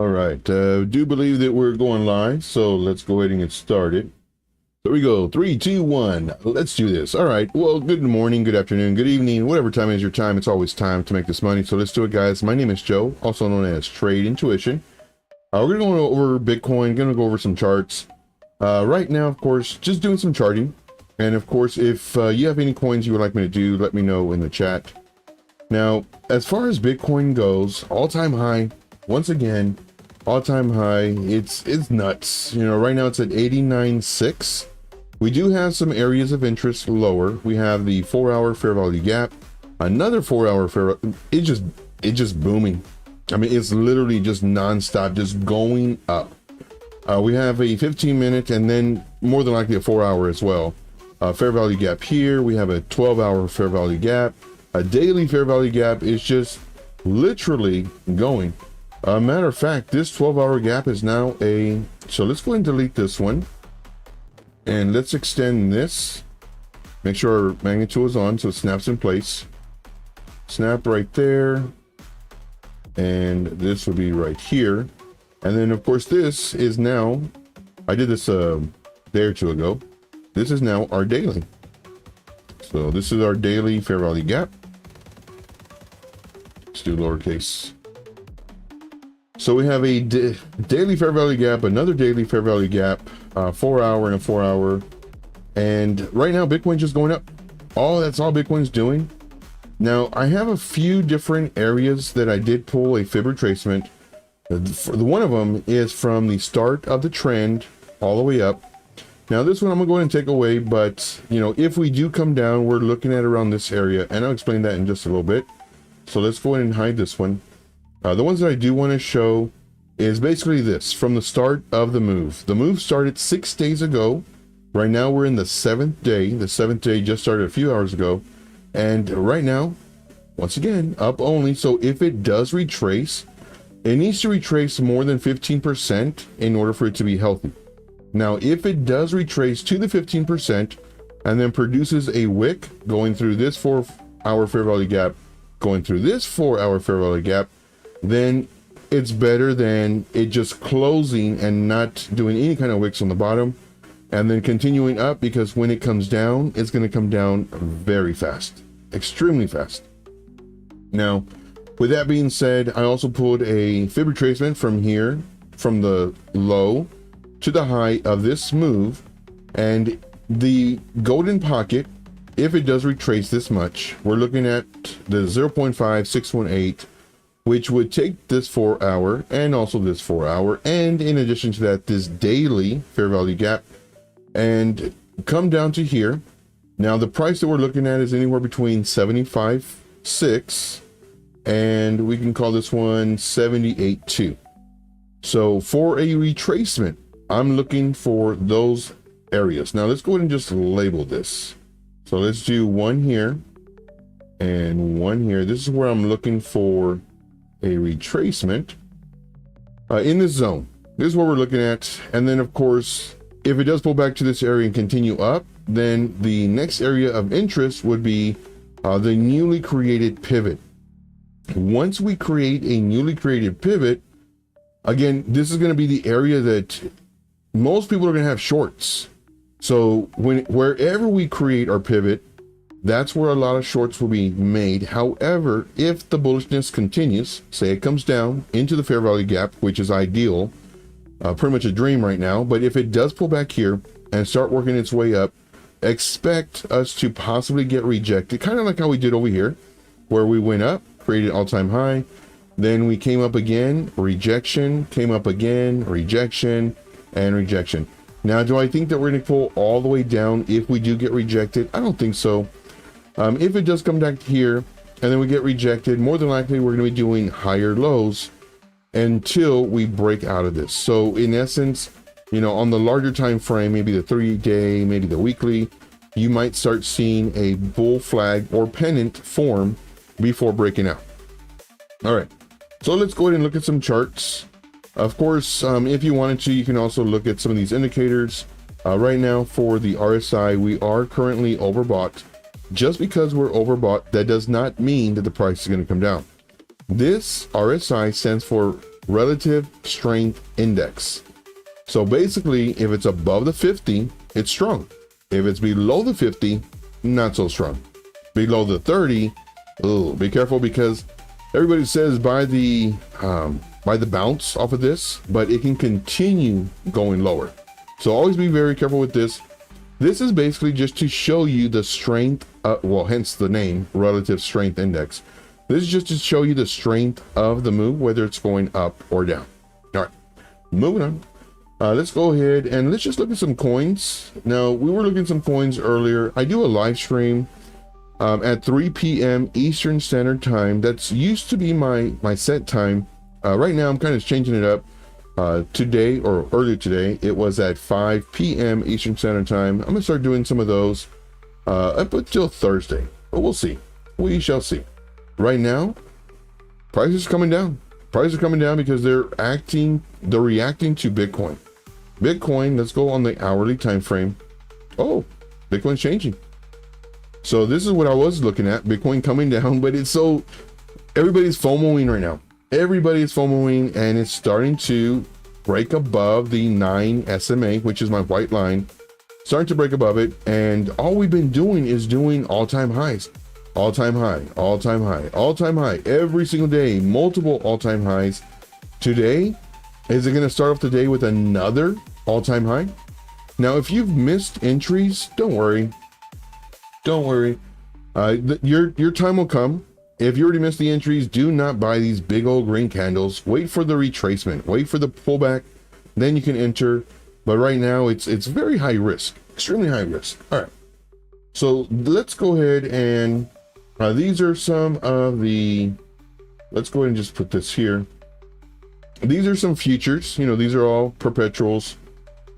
All right, do believe that we're going live, so let's go ahead and get started. There we go. 3, 2, 1. Let's do this. All right. Well, good morning, good afternoon, good evening, whatever time is your time. It's always time to make this money. So let's do it, guys. My name is Joe, also known as TradeIntuition. We're going to go over Bitcoin, going to go over some charts. Right now, of course, just doing some charting. And of course, if you have any coins you would like me to do, let me know in the chat. Now, as far as Bitcoin goes, all-time high, once again, all-time high, it's nuts. You know, right now it's at 89.6. We do have some areas of interest lower. We have the 4-hour fair value gap, another 4-hour fair. It's just booming. I mean, it's literally just nonstop, just going up. We have a 15-minute and then more than likely a 4-hour as well. Fair value gap here. We have a 12-hour fair value gap. A daily fair value gap is just literally going. Matter of fact, this 12-hour gap is now a, so let's go ahead and delete this one. And let's extend this. Make sure our magnitude is on so it snaps in place. Snap right there. And this will be right here. And then of course this is now, I did this a day or two ago. This is now our daily. So this is our daily fair value gap. Let's do lowercase. So we have a daily fair value gap, another daily fair value gap, 4-hour and a 4-hour. And right now, Bitcoin's just going up. That's all Bitcoin's doing. Now, I have a few different areas that I did pull a fib retracement. The one of them is from the start of the trend all the way up. Now, this one I'm gonna go ahead and take away, but you know, if we do come down, we're looking at around this area, and I'll explain that in just a little bit. So let's go ahead and hide this one. The ones that I do want to show is basically this from the start of the move. The move started 6 days ago. Right now we're in the 7th day. The 7th day just started a few hours ago. And right now, once again, up only. So if it does retrace, it needs to retrace more than 15% in order for it to be healthy. Now, if it does retrace to the 15% and then produces a wick going through this 4-hour fair value gap, going through this 4-hour fair value gap, then it's better than it just closing and not doing any kind of wicks on the bottom and then continuing up, because when it comes down, it's going to come down very fast, extremely fast. Now, with that being said, I also pulled a fib retracement from here, from the low to the high of this move, and the golden pocket, if it does retrace this much, we're looking at the 0.5618, which would take this 4-hour and also this 4-hour, and in addition to that, this daily fair value gap, and come down to here. Now, the price that we're looking at is anywhere between 75.6, and we can call this one 78.2. So for a retracement, I'm looking for those areas. Now, let's go ahead and just label this. So let's do one here and one here. This is where I'm looking for a retracement in this zone. This is what we're looking at. And then of course, if it does pull back to this area and continue up, then the next area of interest would be the newly created pivot. Once we create a newly created pivot, again, this is going to be the area that most people are going to have shorts. So wherever we create our pivot, that's where a lot of shorts will be made. However, if the bullishness continues, say it comes down into the fair value gap, which is ideal, pretty much a dream right now, but if it does pull back here and start working its way up, expect us to possibly get rejected, kind of like how we did over here, where we went up, created all-time high, then we came up again, rejection, came up again, rejection, and rejection. Now, do I think that we're going to pull all the way down if we do get rejected? I don't think so. If it does come back here and then we get rejected, more than likely we're going to be doing higher lows until we break out of this. So in essence, you know, on the larger time frame, maybe the 3-day, maybe the weekly, you might start seeing a bull flag or pennant form before breaking out. All right, so let's go ahead and look at some charts. Of course, if you wanted to, you can also look at some of these indicators. Right now for the RSI, we are currently overbought. Just because we're overbought, that does not mean that the price is going to come down. This RSI stands for relative strength index. So basically, if it's above the 50, it's strong. If it's below the 50, not so strong. Below the 30, oh, be careful, because everybody says buy the bounce off of this, but it can continue going lower. So always be very careful with this. This is basically just to show you the strength, well, hence the name, relative strength index. This is just to show you the strength of the move, whether it's going up or down. All right, moving on. Let's go ahead and let's just look at some coins. Now, we were looking at some coins earlier. I do a live stream at 3 p.m. Eastern Standard Time. That's used to be my set time. Right now, I'm kind of changing it up. Today, or earlier today, it was at 5 p.m. Eastern Standard Time. I'm gonna start doing some of those up until Thursday, but we'll see. We shall see. Right now, prices are coming down. Prices are coming down because they're reacting to Bitcoin. Bitcoin, let's go on the hourly time frame. Oh, Bitcoin's changing. So this is what I was looking at, Bitcoin coming down, but it's so, everybody's FOMOing right now. Everybody is FOMOing, and it's starting to break above the 9 SMA, which is my white line. Starting to break above it, and all we've been doing is doing all-time highs. All-time high, all-time high, all-time high. Every single day, multiple all-time highs. Today, is it going to start off the day with another all-time high? Now, if you've missed entries, don't worry. Don't worry. Your time will come. If you already missed the entries, do not buy these big old green candles. Wait for the retracement. Wait for the pullback. Then you can enter. But right now, it's very high risk. Extremely high risk. All right. So let's go ahead and these are some of the, let's go ahead and just put this here. These are some futures. You know, these are all perpetuals.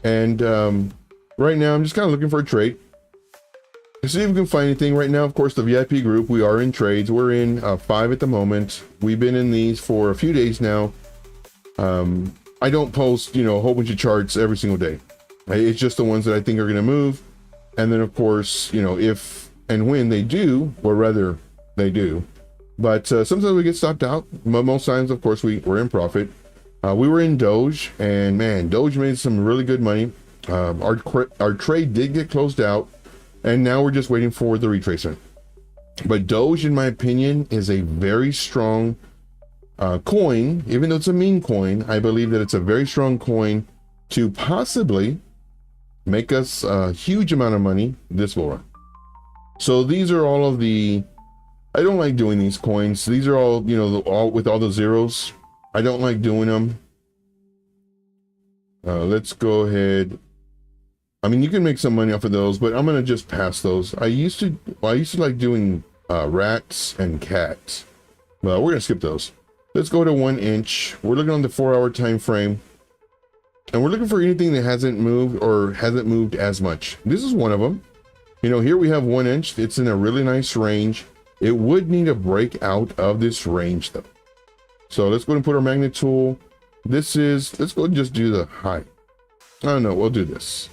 And right now, I'm just kind of looking for a trade. See if we can find anything. Right now, of course, the VIP group, we are in trades. We're in 5 at the moment. We've been in these for a few days now. I don't post, you know, a whole bunch of charts every single day. It's just the ones that I think are going to move. And then, of course, you know, if and when they do, or rather they do. But sometimes we get stopped out. But most times, of course, we're in profit. We were in Doge, and man, Doge made some really good money. Our trade did get closed out. And now we're just waiting for the retracement. But Doge, in my opinion, is a very strong coin. Even though it's a meme coin, I believe that it's a very strong coin to possibly make us a huge amount of money this bull run. So these are all of the, I don't like doing these coins. These are all, you know, all with all the zeros. I don't like doing them. Let's go ahead. I mean, you can make some money off of those, but I'm gonna just pass those. I used to like doing rats and cats. Well, we're gonna skip those. Let's go to 1 inch. We're looking on the 4-hour time frame, and we're looking for anything that hasn't moved or hasn't moved as much. This is one of them. You know, here we have 1 inch. It's in a really nice range. It would need a break out of this range though. So let's go and put our magnet tool. This is, let's go and just do the high. Oh no, we'll do this.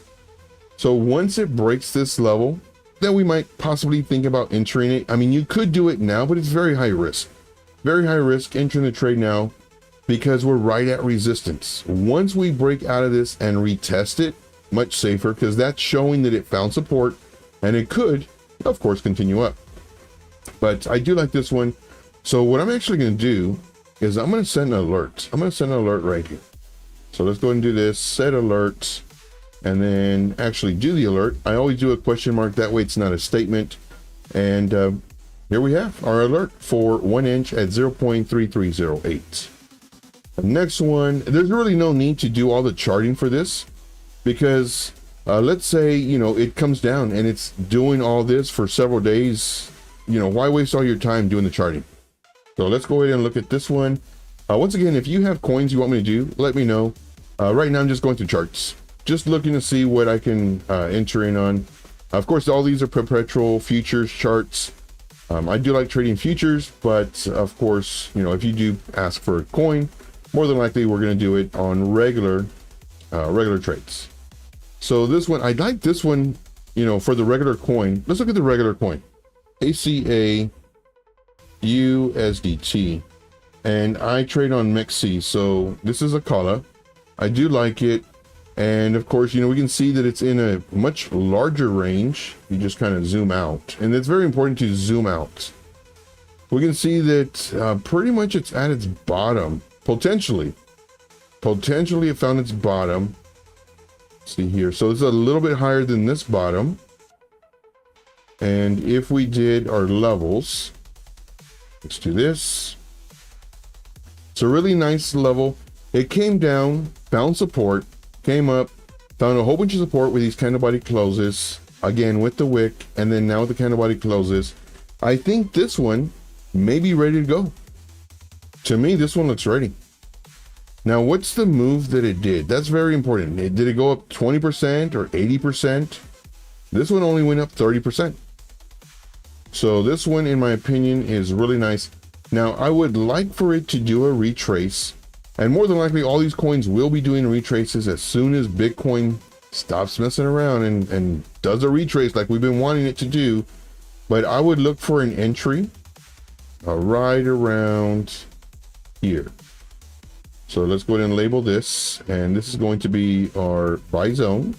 So once it breaks this level, then we might possibly think about entering it. I mean, you could do it now, but it's very high risk. Very high risk entering the trade now because we're right at resistance. Once we break out of this and retest it, much safer, because that's showing that it found support and it could, of course, continue up. But I do like this one. So what I'm actually going to do is I'm going to send an alert. I'm going to send an alert right here. So let's go ahead and do this, set alert. And then actually do the alert. I always do a question mark, that way it's not a statement. And here we have our alert for 1 inch at 0.3308. The next one, there's really no need to do all the charting for this, because let's say, you know, it comes down and it's doing all this for several days. You know, why waste all your time doing the charting? So let's go ahead and look at this one. Once again, if you have coins you want me to do, let me know. Right now I'm just going through charts. Just looking to see what I can enter in on. Of course, all these are perpetual futures charts. I do like trading futures, but of course, you know, if you do ask for a coin, more than likely we're going to do it on regular trades. So this one, I like this one, you know, for the regular coin. Let's look at the regular coin, ACA USDT, and I trade on MEXC. So this is a color. I do like it. And of course, you know, we can see that it's in a much larger range. You just kind of zoom out, and it's very important to zoom out. We can see that pretty much it's at its bottom, potentially it found its bottom. Let's see here. So it's a little bit higher than this bottom. And if we did our levels, let's do this. It's a really nice level. It came down, found support, came up, found a whole bunch of support with these candle body closes, again with the wick, and then now with the candle body closes. I think this one may be ready to go. To me, this one looks ready. Now, what's the move that it did? That's very important. Did it go up 20% or 80%? This one only went up 30%. So this one, in my opinion, is really nice. Now, I would like for it to do a retrace. And more than likely, all these coins will be doing retraces as soon as Bitcoin stops messing around and does a retrace like we've been wanting it to do. But I would look for an entry right around here. So let's go ahead and label this. And this is going to be our buy zone.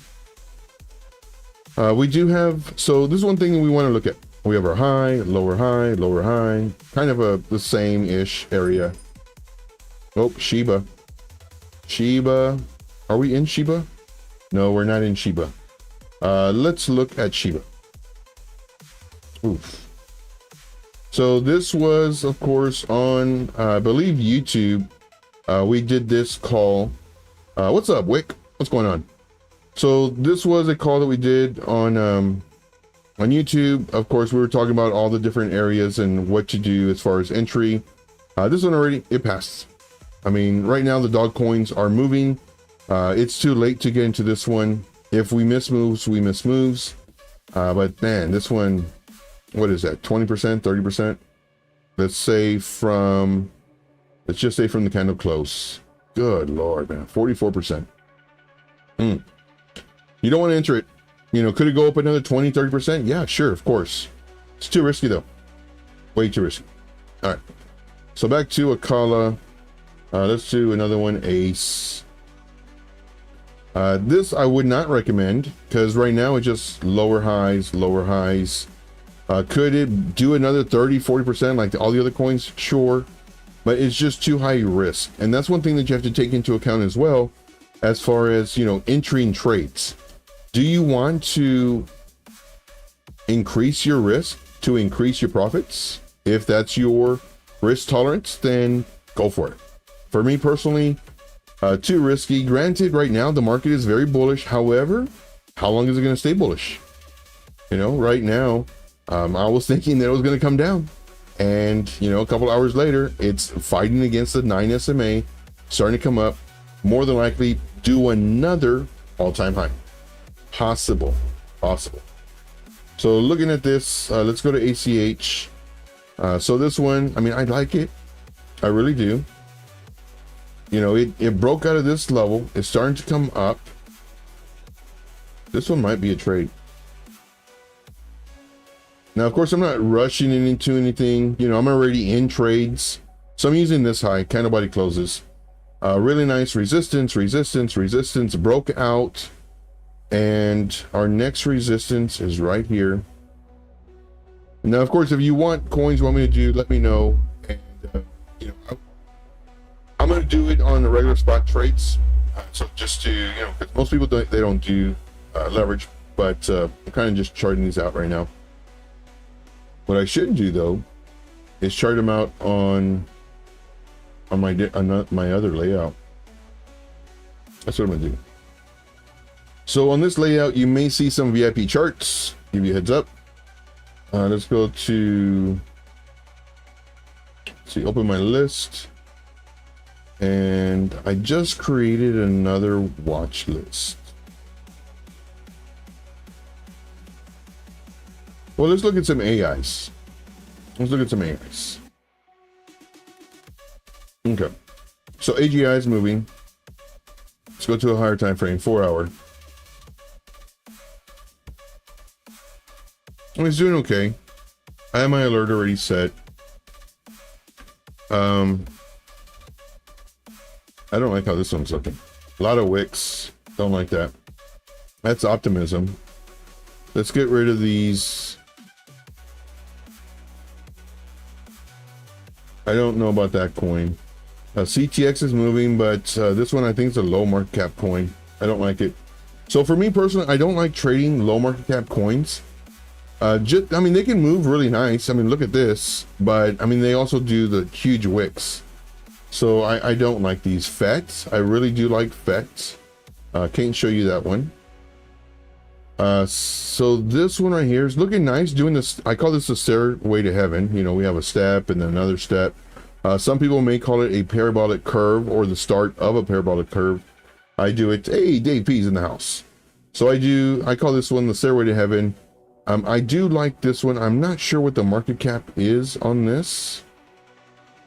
We do have, so this is one thing we want to look at. We have our high, lower high, lower high, kind of the same-ish area. Oh, Shiba. Shiba. Are we in Shiba? No, we're not in Shiba. Let's look at Shiba. Oof. So this was, of course, on, I believe, YouTube. We did this call. What's up, Wick? What's going on? So this was a call that we did on YouTube. Of course, we were talking about all the different areas and what to do as far as entry. This one already, it passed. I mean, right now the dog coins are moving. It's too late to get into this one. If we miss moves, we miss moves. But man, this one, what is that? 20%, 30%? Let's say from, let's just say from the candle close. Good Lord, man, 44%. You don't want to enter it. You know, could it go up another 20, 30%? Yeah, sure, of course. It's too risky though. Way too risky. All right. So back to Akala. Let's do another one, Ace. This I would not recommend because right now it's just lower highs, lower highs. Could it do another 30, 40% like all the other coins? Sure. But it's just too high risk. And that's one thing that you have to take into account as well, as far as, you know, entering trades. Do you want to increase your risk to increase your profits? If that's your risk tolerance, then go for it. For me personally, too risky. Granted, right now the market is very bullish. However, how long is it going to stay bullish? You know, right now, I was thinking that it was going to come down. And, you know, a couple hours later, it's fighting against the 9 SMA, starting to come up. More than likely, do another all-time high. Possible. So looking at this, let's go to ACH. So this one, I mean, I like it. I really do. You know, it broke out of this level. It's starting to come up. This one might be a trade. Now, of course, I'm not rushing it into anything. You know, I'm already in trades. So I'm using this high, candle body closes. Really nice resistance, broke out. And our next resistance is right here. Now, of course, if you want coins you want me to do, let me know. And, you know, I'm going to do it on the regular spot trades. So just to, you know, because most people don't do leverage, but I'm kind of just charting these out right now. What I should do though is chart them out on my other layout. That's what I'm gonna do. So on this layout, you may see some VIP charts. Give you a heads up. Let's go to, let's see, open my list. And I just created another watch list. Well, let's look at some AIs. Okay. So AGI is moving. Let's go to a higher time frame, 4 hour. And it's doing okay. I have my alert already set. I don't like how this one's looking. A lot of wicks. Don't like that. That's optimism. Let's get rid of these. I don't know about that coin. CTX is moving, but this one I think is a low market cap coin. I don't like it. So for me personally, I don't like trading low market cap coins. I mean, they can move really nice. I mean, look at this, but I mean, they also do the huge wicks. So I don't like these FETs. I really do like FETs. Can't show you that one. So this one right here is looking nice, doing this. I call this the stairway to heaven. You know, we have a step and then another step. Some people may call it a parabolic curve or the start of a parabolic curve. I do it. Hey, Dave P's in the house. So I call this one the stairway to heaven. I do like this one. I'm not sure what the market cap is on this.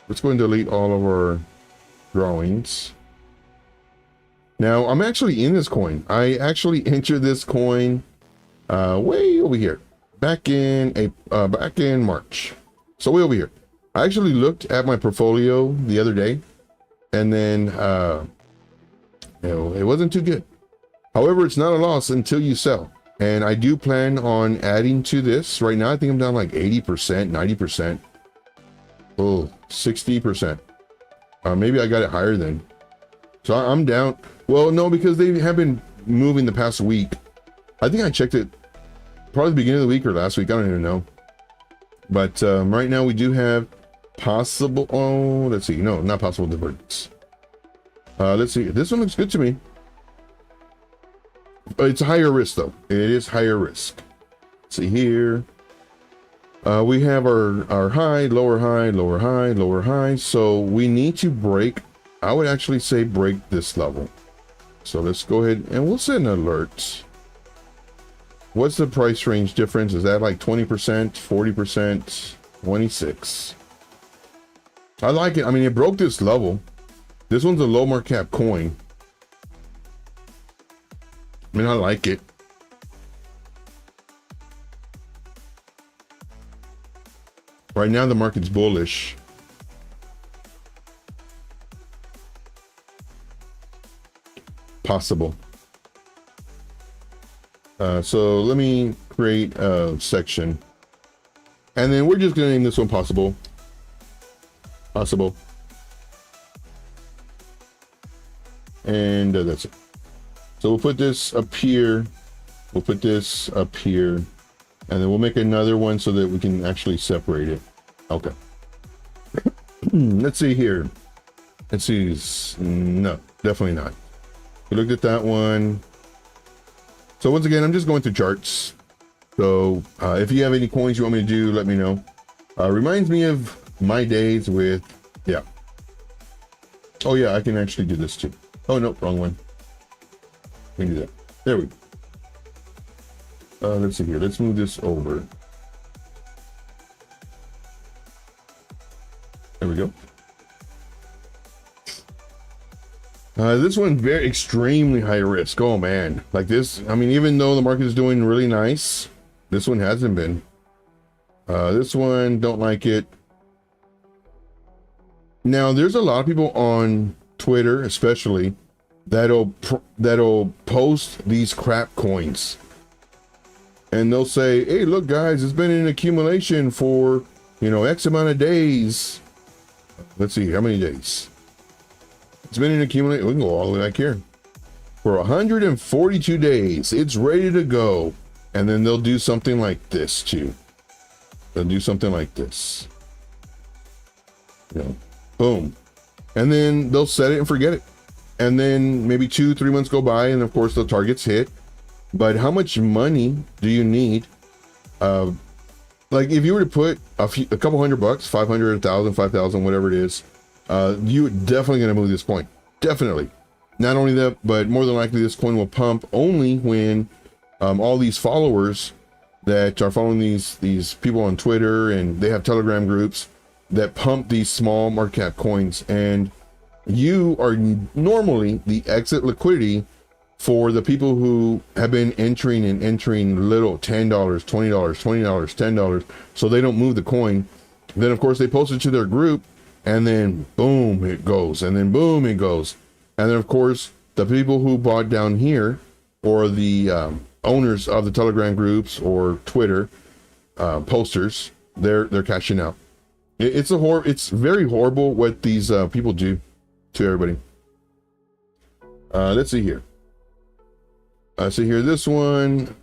Let's go and delete all of our drawings. Now I'm actually in this coin. I actually entered this coin way over here back in March. So way over here. I actually looked at my portfolio the other day, and then you know, it wasn't too good. However, it's not a loss until you sell. And I do plan on adding to this. Right now, I think I'm down like 80%, 90%. Oh, 60%. Maybe I got it higher then. So I'm down. Well, no, because they have been moving the past week. I think I checked it probably the beginning of the week or last week. I don't even know. But right now we do have possible. Oh, let's see. No, not possible divergence. Let's see. This one looks good to me. It's higher risk though. It is higher risk. Let's see here. We have our high, lower high, lower high, lower high. So we need to break. I would actually say break this level. So let's go ahead and we'll set an alert. What's the price range difference? Is that like 20%, 40%, 26? I like it. I mean, it broke this level. This one's a low market cap coin. I mean, I like it. Right now, the market's bullish. Possible. So let me create a section. And then we're just going to name this one possible. Possible. And that's it. So we'll put this up here. We'll put this up here. And then we'll make another one so that we can actually separate it. Okay. Let's see here. Let's see. No, definitely not. We looked at that one. So once again, I'm just going through charts. So if you have any coins you want me to do, let me know. Reminds me of my days with, yeah. Oh yeah, I can actually do this too. Oh no, wrong one. We can do that. There we go. Let's see here. Let's move this over. There we go. This one's very extremely high risk. Oh man, like this. I mean, even though the market is doing really nice, this one hasn't been. This one, don't like it. Now, there's a lot of people on Twitter, especially, that'll post these crap coins, and they'll say, "Hey, look, guys, it's been in accumulation for X amount of days." Let's see, how many days? It's been in accumulation. We can go all the way back here for 142 days. It's ready to go, and then they'll do something like this too. They'll do something like this. Boom. And then they'll set it and forget it. And then maybe 2-3 months go by, and of course the target's hit. But how much money do you need? Like if you were to put a couple $100, 500, 1,000, 5,000, whatever it is, you definitely going to move this coin. Definitely. Not only that, but more than likely this coin will pump only when all these followers that are following these people on Twitter, and they have Telegram groups that pump these small market cap coins, and you are normally the exit liquidity for the people who have been entering little $10, $20, $20, $10, so they don't move the coin. Then of course they post it to their group, and then boom, it goes, and then boom, it goes. And then of course, the people who bought down here, or the owners of the Telegram groups or Twitter posters, they're cashing out. It's very horrible what these people do to everybody. Let's see here. So here, this one,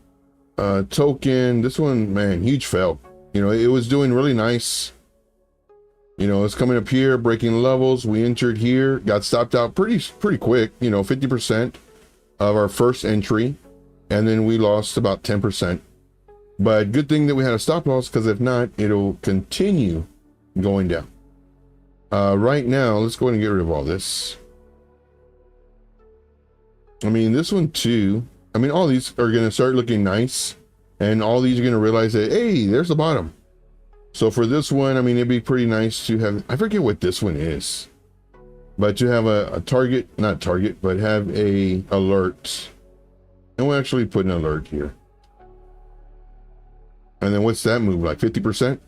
token, this one, man, huge fail. You know, it was doing really nice. You know, it's coming up here, breaking levels. We entered here, got stopped out pretty quick, you know, 50% of our first entry. And then we lost about 10%. But good thing that we had a stop loss, because if not, it'll continue going down. Right now, let's go ahead and get rid of all this. I mean, this one too. I mean, all these are going to start looking nice. And all these are going to realize that, hey, there's the bottom. So for this one, I mean, it'd be pretty nice to have, I forget what this one is, but to have a target, not target, but have a alert. And we'll actually put an alert here. And then what's that move, like 50%?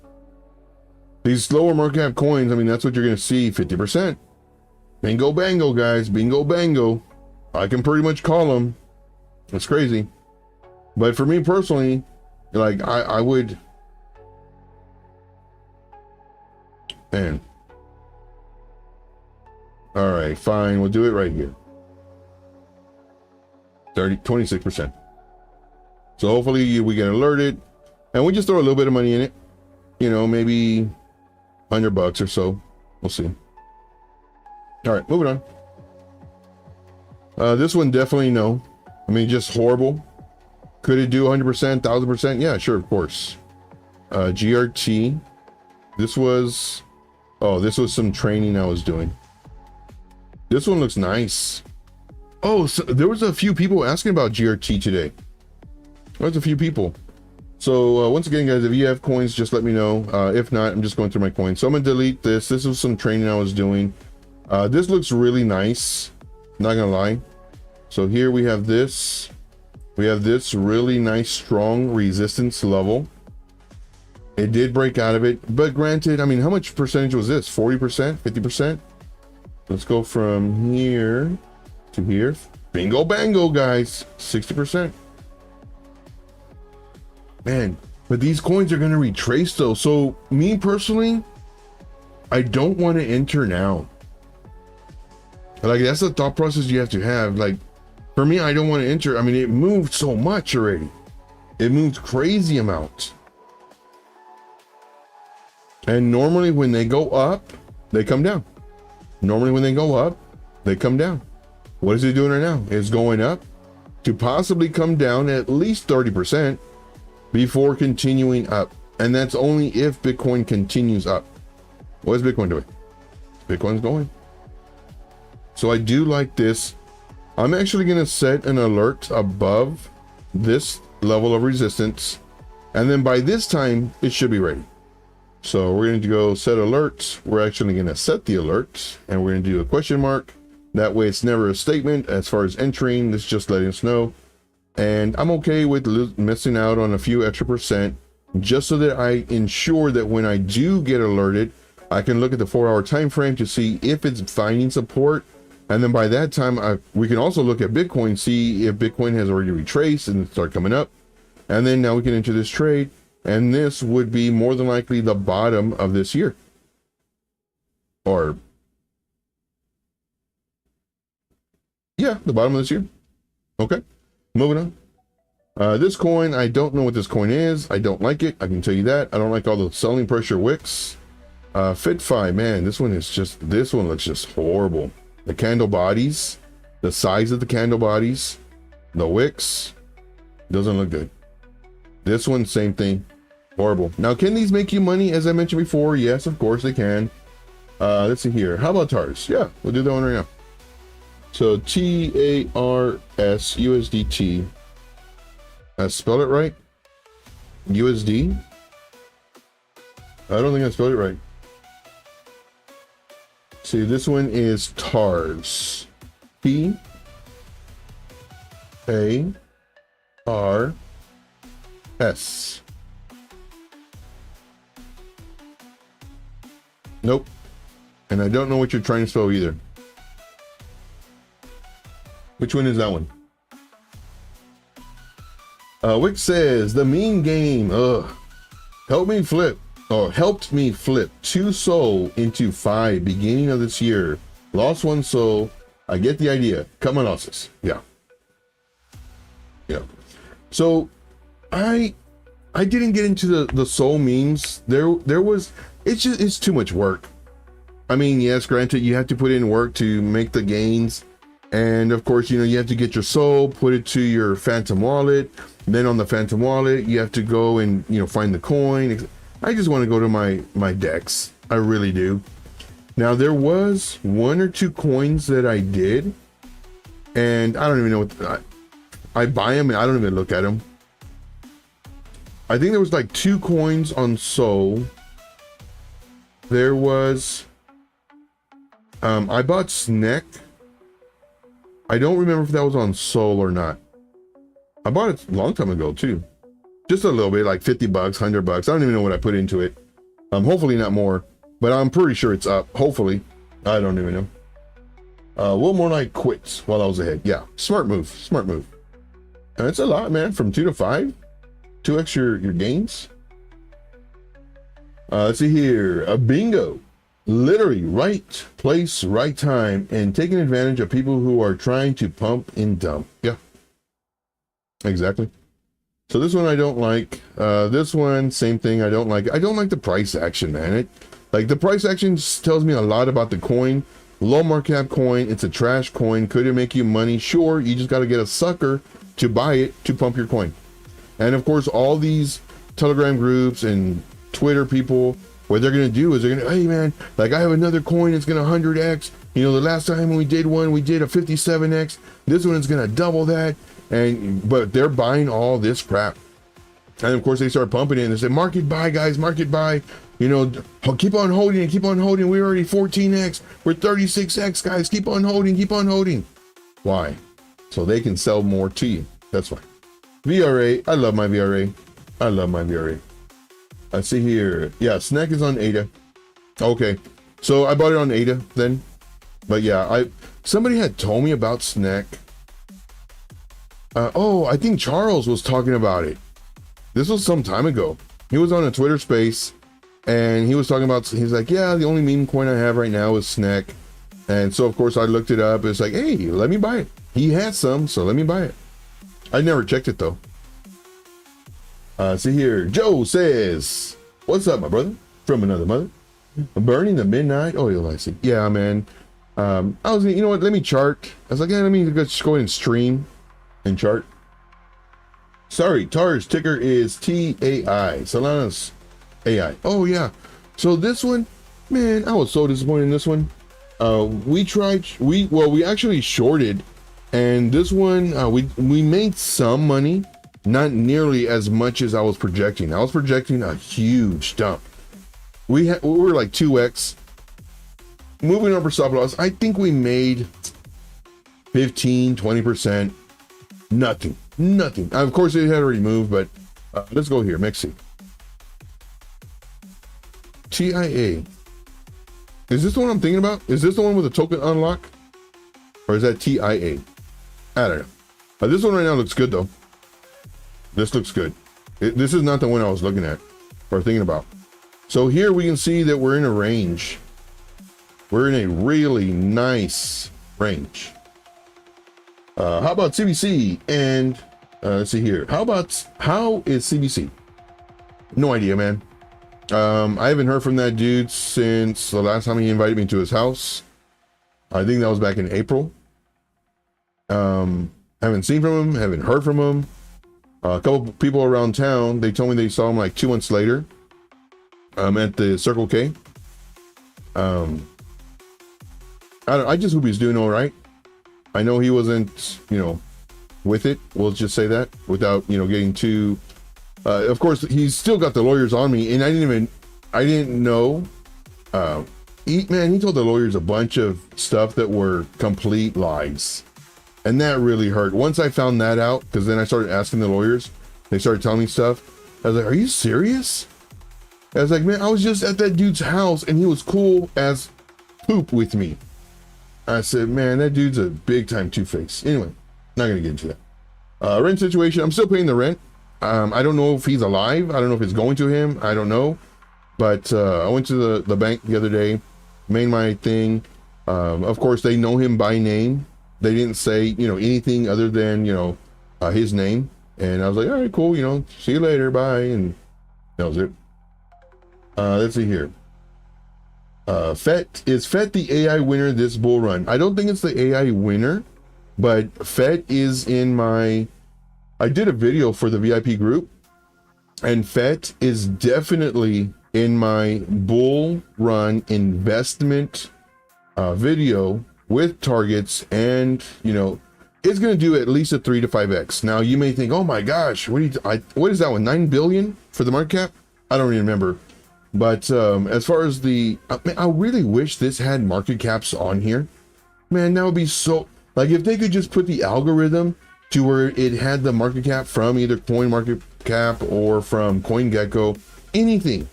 These lower market cap coins, I mean, that's what you're going to see, 50%. Bingo bango, guys, bingo bango. I can pretty much call them. It's crazy. But for me personally, like I would, man. All right, fine. We'll do it right here. 26%. So hopefully we get alerted, and we just throw a little bit of money in it. You know, maybe $100 or so. We'll see. All right, moving on. This one definitely no. I mean, just horrible. Could it do 100%, 1000%? Yeah, sure, of course. GRT. This was, oh, this was some training I was doing. This one looks nice. Oh, so there was a few people asking about GRT today. There's a few people. So once again, guys, if you have coins, just let me know. If not, I'm just going through my coins. So I'm gonna delete this. This was some training I was doing. This looks really nice. Not gonna lie. So here we have this. We have this really nice, strong resistance level. It did break out of it, but granted, I mean, how much percentage was this? 40%, 50%? Let's go from here to here. Bingo bango, guys. 60%. Man, but these coins are going to retrace though. So me personally, I don't want to enter now. Like, that's the thought process you have to have. Like, for me, I don't want to enter. I mean, it moved so much already. It moved crazy amounts. And normally when they go up, they come down. Normally when they go up, they come down. What is it doing right now? It's going up to possibly come down at least 30% before continuing up. And that's only if Bitcoin continues up. What is Bitcoin doing? Bitcoin's going. So I do like this. I'm actually going to set an alert above this level of resistance. And then by this time, it should be ready. So we're going to go set alerts. We're actually going to set the alert, and we're going to do a question mark. That way it's never a statement as far as entering. It's just letting us know. And I'm okay with missing out on a few extra percent, just so that I ensure that when I do get alerted, I can look at the 4-hour time frame to see if it's finding support. And then by that time, we can also look at Bitcoin, see if Bitcoin has already retraced and start coming up. And then now we can enter this trade. And this would be more than likely the bottom of this year. Or, yeah, the bottom of this year. Okay, moving on. This coin, I don't know what this coin is. I don't like it. I can tell you that. I don't like all the selling pressure wicks. FitFi, man, this one looks just horrible. The candle bodies, the size of the candle bodies, the wicks, doesn't look good. This one, same thing, horrible. Now, can these make you money? As I mentioned before, yes, of course they can. Let's see here. How about TARS? Yeah, we'll do that one right now. So TARS USDT. Spell it right? USD? I don't think I spelled it right. See, this one is TARS. TARS. Nope. And I don't know what you're trying to spell either. Which one is that one? Wick says the mean game. Helped me flip 2 SOL into 5 beginning of this year. Lost 1 SOL. I get the idea. Cut my losses. Yeah. So I didn't get into the SOL memes. It's too much work. I mean, yes, granted, you have to put in work to make the gains. And of course, you have to get your SOL, put it to your Phantom wallet. Then on the Phantom wallet, you have to go and, find the coin. I just want to go to my DEX. I really do. Now, there was 1 or 2 coins that I did. And I don't even know what, I buy them and I don't even look at them. I think there was like 2 coins on SOL. There was, I bought SNEC. I don't remember if that was on SOL or not. I bought it a long time ago too. Just a little bit, like 50 bucks, 100 bucks. I don't even know what I put into it. Hopefully not more, but I'm pretty sure it's up. Hopefully. I don't even know. One more night quits while I was ahead. Yeah, smart move, smart move. It's a lot, man, from 2 to 5. 2x your gains. Let's see here, a bingo. Literally right place, right time, and taking advantage of people who are trying to pump and dump. Yeah, exactly. So this one I don't like. This one, same thing. I don't like. I don't like the price action, man. The price action tells me a lot about the coin. Low market cap coin. It's a trash coin. Could it make you money? Sure. You just got to get a sucker to buy it to pump your coin. And of course, all these Telegram groups and Twitter people, what they're going to do is they're going to, hey man, like I have another coin, it's going to 100x. The last time when we did one, we did a 57x. This one is going to double that. But they're buying all this crap. And of course they start pumping it and they say, market buy guys, market buy. Keep on holding and keep on holding. We're already 14x. We're 36x guys. Keep on holding, keep on holding. Why? So they can sell more to you. That's why. VRA, I love my VRA. I love my VRA. I see here. Yeah, SNEC is on ADA. Okay. So I bought it on ADA then. But yeah, somebody had told me about SNEC. I think Charles was talking about it. This was some time ago. He was on a Twitter space and he was talking about, he's like, yeah, the only meme coin I have right now is SNEC. And so of course I looked it up. It's like, hey, let me buy it. He has some, so let me buy it. I never checked it though. See here, Joe says, what's up, my brother? From another mother. Burning the midnight oil, I see. Yeah, man. I was, you know what, let me chart. I was like, yeah, let me just go ahead and stream and chart. Sorry, TAR's ticker is TAI. Solana's AI. Oh, yeah. So this one, man, I was so disappointed in this one. We actually shorted. And this one, we made some money. Not nearly as much as I was projecting. I was projecting a huge dump. We were like 2x. Moving over stop loss, I think we made 15, 20%. Nothing. Of course, it had already moved, but let's go here. MEXC. TIA. Is this the one I'm thinking about? Is this the one with the token unlock? Or is that TIA? I don't know. This one right now looks good, though. This looks good. This is not the one I was looking at or thinking about. So here we can see that we're in a range. We're in a really nice range. How about CBC? And let's see here. How is CBC? No idea, man. I haven't heard from that dude since the last time he invited me to his house. I think that was back in April. Haven't seen from him, haven't heard from him. A couple people around town, they told me they saw him like 2 months later at the Circle K. I just hope he's doing all right. I know he wasn't, with it. We'll just say that without, getting too, of course, he's still got the lawyers on me and I didn't know. He told the lawyers a bunch of stuff that were complete lies. And that really hurt. Once I found that out, because then I started asking the lawyers, they started telling me stuff. I was like, are you serious? I was like, man, I was just at that dude's house and he was cool as poop with me. I said, man, that dude's a big time two-face. Anyway, not gonna get into that. Rent situation, I'm still paying the rent. I don't know if he's alive. I don't know if it's going to him. I don't know. But I went to the bank the other day, made my thing. Of course, they know him by name. They didn't say, you know, anything other than, you know, his name. And I was like, all right, cool, you know, see you later, bye. And that was it. Let's see here. Is FET the AI winner this bull run? I don't think it's the AI winner, but FET is in my, I did a video for the VIP group, and FET is definitely in my bull run investment video with targets, and you know, it's going to do at least a 3 to 5x. Now you may think, oh my gosh, what is that one, 9 billion for the market cap? I don't even remember. But as far as the, I really wish this had market caps on here. Man, that would be so, like if they could just put the algorithm to where it had the market cap from either Coin Market Cap or from CoinGecko, anything,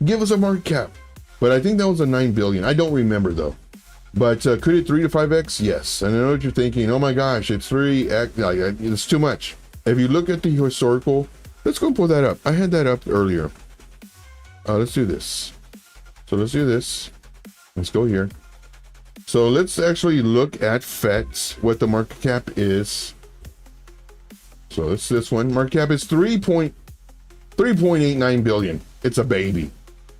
give us a market cap. But I think that was a 9 billion. I don't remember though. But could it 3 to 5x? Yes. And I know what you're thinking. Oh my gosh, it's 3x. Like, it's too much. If you look at the historical, let's go pull that up. I had that up earlier. Let's do this. So let's do this. Let's go here. So let's actually look at FET, what the market cap is. So it's this one. Market cap is 3.89 billion. It's a baby.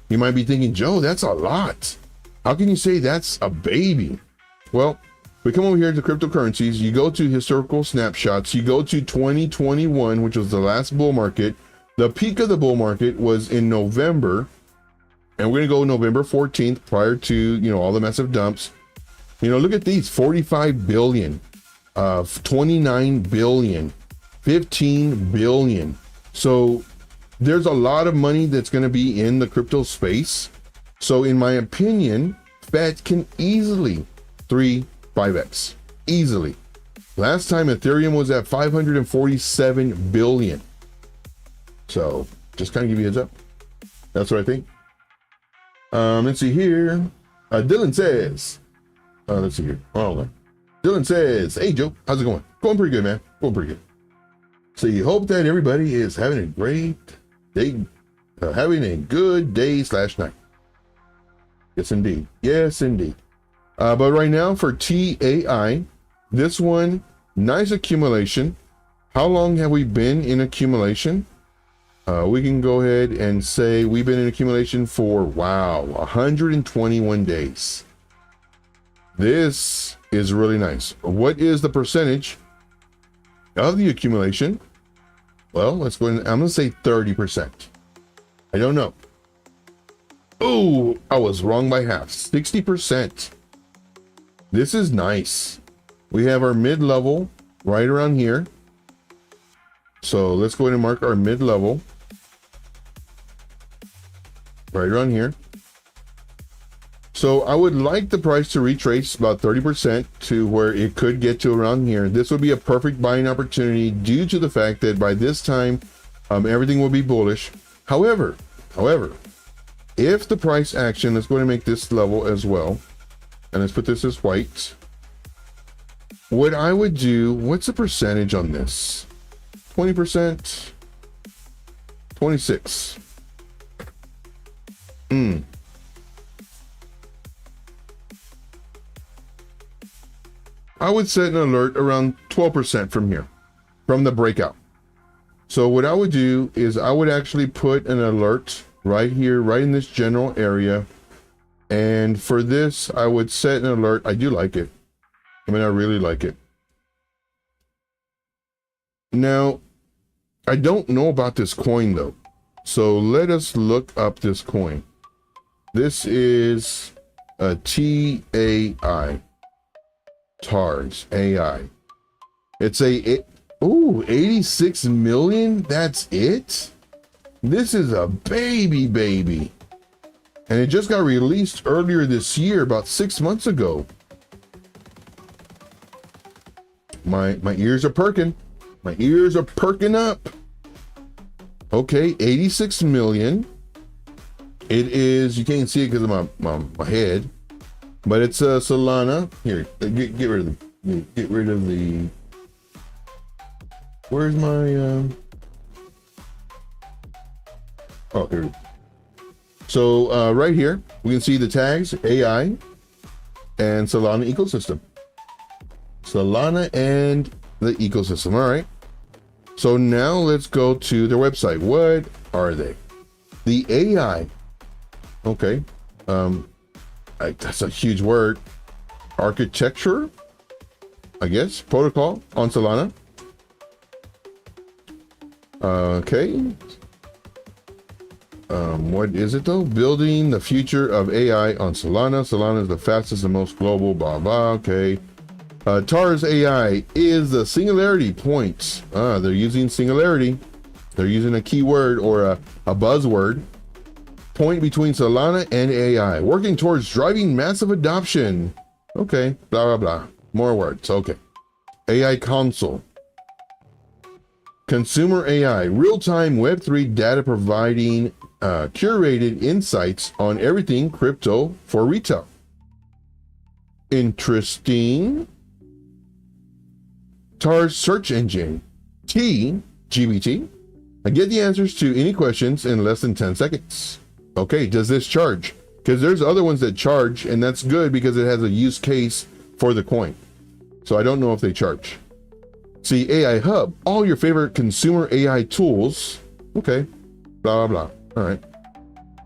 You might be thinking, Joe, that's a lot. How can you say that's a baby? Well, we come over here to cryptocurrencies. You go to historical snapshots. You go to 2021, which was the last bull market. The peak of the bull market was in November, and we're gonna go November 14th, prior to, you know, all the massive dumps. You know, look at these: 45 billion, 29 billion, 15 billion. So there's a lot of money that's going to be in the crypto space. So in my opinion, FET can easily 5x easily. Last time Ethereum was at 547 billion. So just kind of give you a heads up. That's what I think. Let's see here. Dylan says, let's see here. Hold on. Dylan says, hey Joe, how's it going? Going pretty good, man. Going pretty good. So you hope that everybody is having a great day, having a good day / night. Yes, indeed. Yes, indeed. But right now for TAI, this one, nice accumulation. How long have we been in accumulation? We can go ahead and say we've been in accumulation for, wow, 121 days. This is really nice. What is the percentage of the accumulation? Well, let's go ahead. I'm going to say 30%. I don't know. Oh, I was wrong by half. 60%. This is nice. We have our mid-level right around here. So let's go ahead and mark our mid-level right around here. So I would like the price to retrace about 30% to where it could get to around here. This would be a perfect buying opportunity due to the fact that by this time, everything will be bullish. However, if the price action, let's go ahead and make this level as well. And let's put this as white. What I would do, what's the percentage on this? 20%, 26. I would set an alert around 12% from here, from the breakout. So what I would do is I would actually put an alert right here, right in this general area. And for this, I would set an alert. I do like it. I mean, I really like it. Now, I don't know about this coin though. So let us look up this coin. This is a TAI. TARS AI. It's a 86 million. That's it. This is a baby, and it just got released earlier this year, about 6 months ago. My ears are perking. My ears are perking up. Okay, 86 million. It is, you can't see it because of my head. but it's Solana. Here, get rid of the. Where's my? Oh, here. So right here we can see the tags AI and Solana ecosystem. Solana and the ecosystem. All right. So now let's go to their website. What are they? The AI. Okay. That's a huge word. Architecture, I guess. Protocol on Solana. Okay. What is it though? Building the future of AI on Solana. Solana is the fastest and most global, blah, blah. Okay. TAR's AI is the singularity point. They're using singularity. They're using a keyword or a buzzword. Point between Solana and AI, working towards driving massive adoption. Okay, blah, blah, blah. More words. Okay. AI console. Consumer AI, real-time Web3 data providing curated insights on everything crypto for retail. Interesting. TAR's search engine, GBT. I get the answers to any questions in less than 10 seconds. Okay, does this charge? Because there's other ones that charge, and that's good because it has a use case for the coin. So I don't know if they charge. See, AI Hub, all your favorite consumer AI tools. Okay, blah, blah, blah. All right.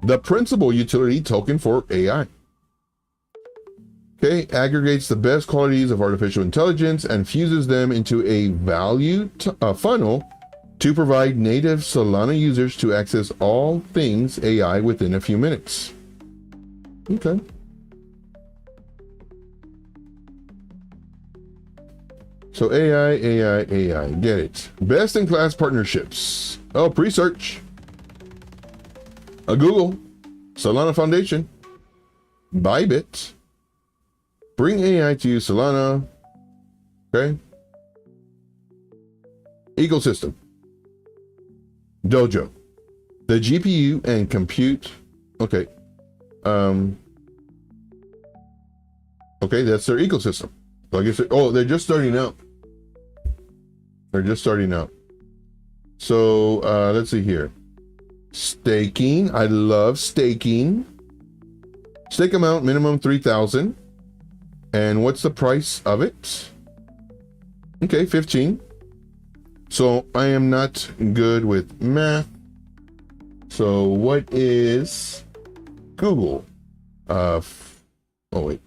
The principal utility token for AI. Okay, aggregates the best qualities of artificial intelligence and fuses them into a value funnel to provide native Solana users to access all things AI within a few minutes. Okay. So AI, get it. Best in class partnerships. Oh, pre-search. A Google, Solana Foundation, Bybit, bring AI to Solana. Okay. Ecosystem. Dojo. The GPU and compute. Okay. Okay, that's their ecosystem. So I guess they're just starting out. They're just starting out. So let's see here. Staking. I love staking. Stake amount minimum 3,000. And what's the price of it? Okay, 15. So I am not good with math. So what is Google? Oh wait.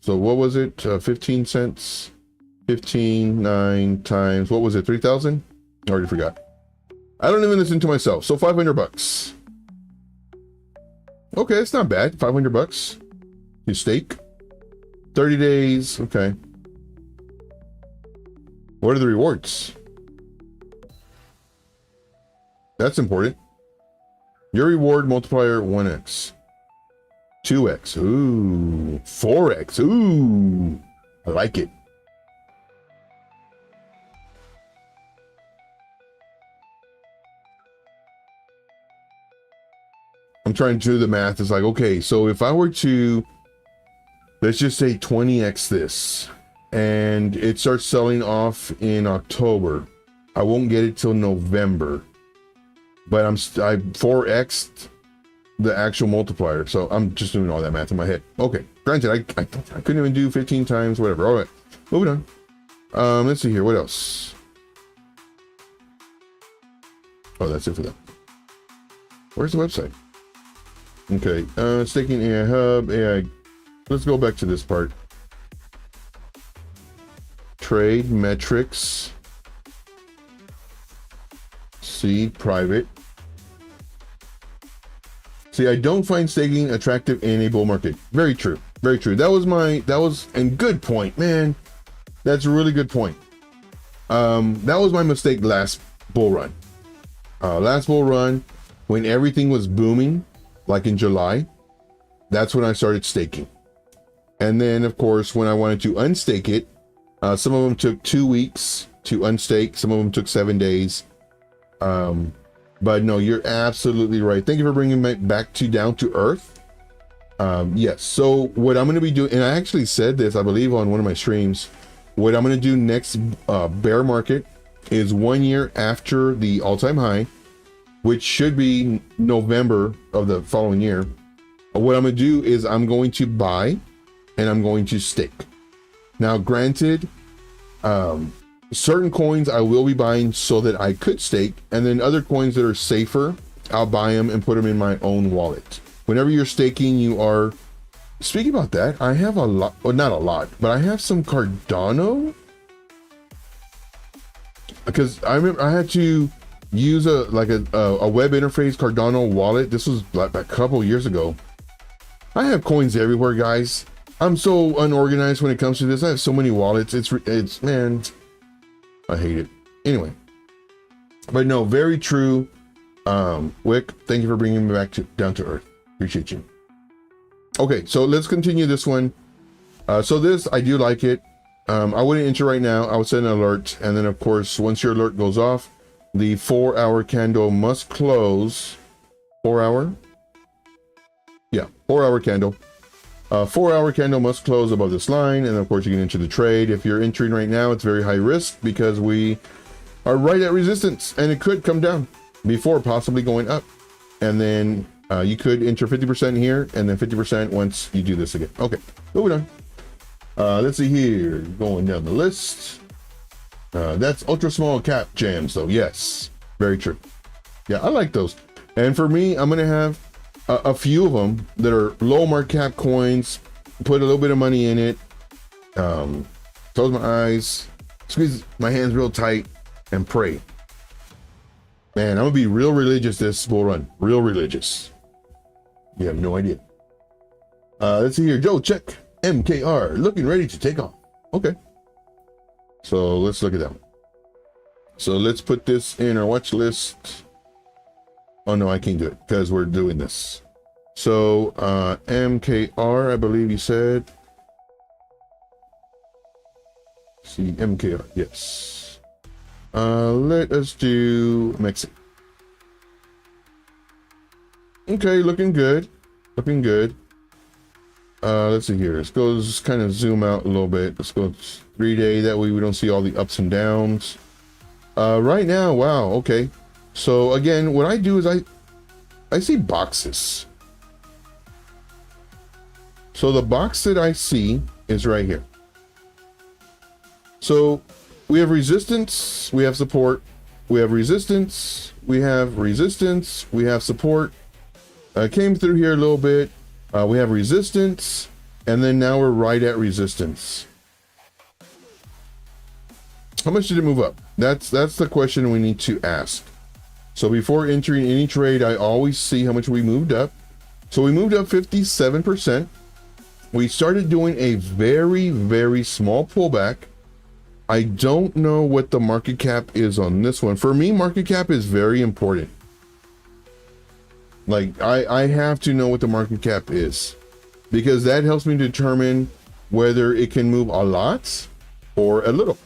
So what was it? 15 cents. 9 times. What was it? 3,000? I already forgot. I don't even listen to myself. So $500. Okay, it's not bad. $500. You stake. 30 days. Okay. What are the rewards? That's important. Your reward multiplier 1x. 2x. Ooh. 4x. Ooh. I like it. I'm trying to do the math. It's like, okay, so if I were to, let's just say 20x this, and it starts selling off in October, I won't get it till November, but I 4x'd the actual multiplier. So I'm just doing all that math in my head. Okay, granted, I couldn't even do 15 times, whatever. All right, moving on. Let's see here. What else? Oh, that's it for that. Where's the website? Okay, staking AI Hub, AI. Let's go back to this part. Trade metrics. See, private. See, I don't find staking attractive in a bull market. Very true. Very true. That was and good point, man. That's a really good point. That was my mistake last bull run. Last bull run, when everything was booming, like in July, that's when I started staking. And then, of course, when I wanted to unstake it, some of them took 2 weeks to unstake. Some of them took 7 days. But no, you're absolutely right. Thank you for bringing me back to down to earth. Yes. So what I'm going to be doing, and I actually said this, I believe, on one of my streams, what I'm going to do next bear market is 1 year after the all-time high, which should be November of the following year. What I'm going to do is I'm going to buy and I'm going to stake. Now, granted, certain coins I will be buying so that I could stake, and then other coins that are safer, I'll buy them and put them in my own wallet. Whenever you're staking, you are, speaking about that, I have a lot, well, not a lot, but I have some Cardano, because I remember I had to use a web interface Cardano wallet. This was like a couple years ago. I have coins everywhere, guys. I'm so unorganized when it comes to this. I have so many wallets. It's man, I hate it. Anyway, but no, very true. Wick, thank you for bringing me back down to earth. Appreciate you. Okay, so let's continue this one. So this, I do like it. I wouldn't enter right now. I would set an alert, and then of course, once your alert goes off, the 4-hour candle must close. 4 hour? Yeah, 4-hour candle. 4-hour candle must close above this line, and of course you can enter the trade. If you're entering right now, it's very high risk because we are right at resistance, and it could come down before possibly going up. And then you could enter 50% here, and then 50% once you do this again. Okay, moving on. Let's see here, going down the list. That's ultra small cap jams, though. Yes, very true. Yeah, I like those. And for me, I'm gonna have a few of them that are low market cap coins. Put a little bit of money in it. Close my eyes, squeeze my hands real tight, and pray. Man, I'm gonna be real religious this bull run. Real religious. You have no idea. Let's see here. Joe, check. MKR looking ready to take off. Okay. So let's look at that one. So let's put this in our watch list. Oh no, I can't do it because we're doing this. So MKR, I believe you said. See, MKR, yes. Let us do MEXC. Okay, looking good. Looking good. Let's see here. Let's go just kind of zoom out a little bit. Let's go 3-day. That way we don't see all the ups and downs. Right now, wow, okay. So again, what I do is I see boxes. So the box that I see is right here. So we have resistance, we have support, we have resistance, we have resistance, we have support. Came through here a little bit. We have resistance, and then now we're right at resistance. How much did it move up? That's the question we need to ask. So before entering any trade, I always see how much we moved up. So we moved up 57%. We started doing a very, very small pullback. I don't know what the market cap is on this one. For me, market cap is very important. Like I have to know what the market cap is, because that helps me determine whether it can move a lot or a little.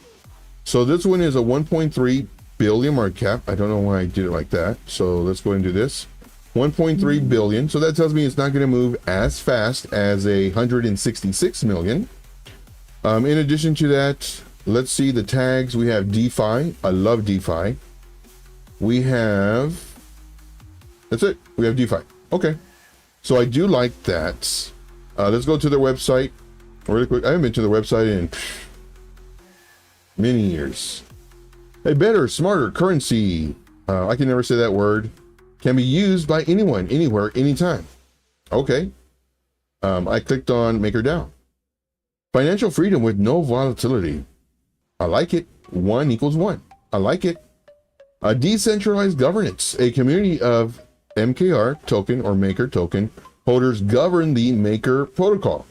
So this one is a 1.3 billion market cap. I don't know why I did it like that. So let's go and do this. 1.3 billion. So that tells me it's not going to move as fast as a 166 million. In addition to that, let's see the tags. We have DeFi. I love DeFi. We have, that's it. We have DeFi. Okay. So I do like that. Let's go to their website really quick. I haven't been to the website in many years. A better, smarter currency. I can never say that word. Can be used by anyone, anywhere, anytime. Okay. I clicked on MakerDAO. Financial freedom with no volatility. I like it. 1 equals 1. I like it. A decentralized governance. A community of MKR token or Maker token holders govern the Maker protocol.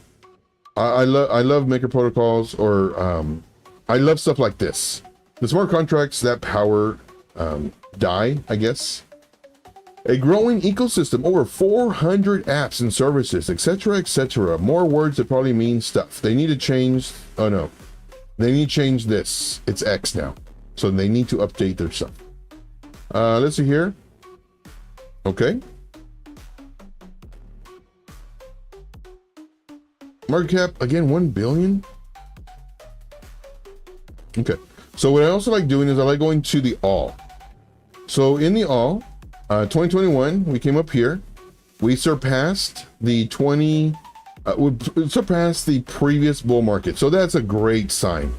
I love Maker protocols, or I love stuff like this. The smart contracts that power DAI, I guess. A growing ecosystem, over 400 apps and services, etc., etc. More words that probably mean stuff. They need to change. Oh no, they need to change this. It's X now, so they need to update their stuff. Let's see here. Okay. Market cap, again, 1 billion. Okay. So what I also like doing is I like going to the all. So in the all, 2021, we came up here. We surpassed the we surpassed the previous bull market. So that's a great sign.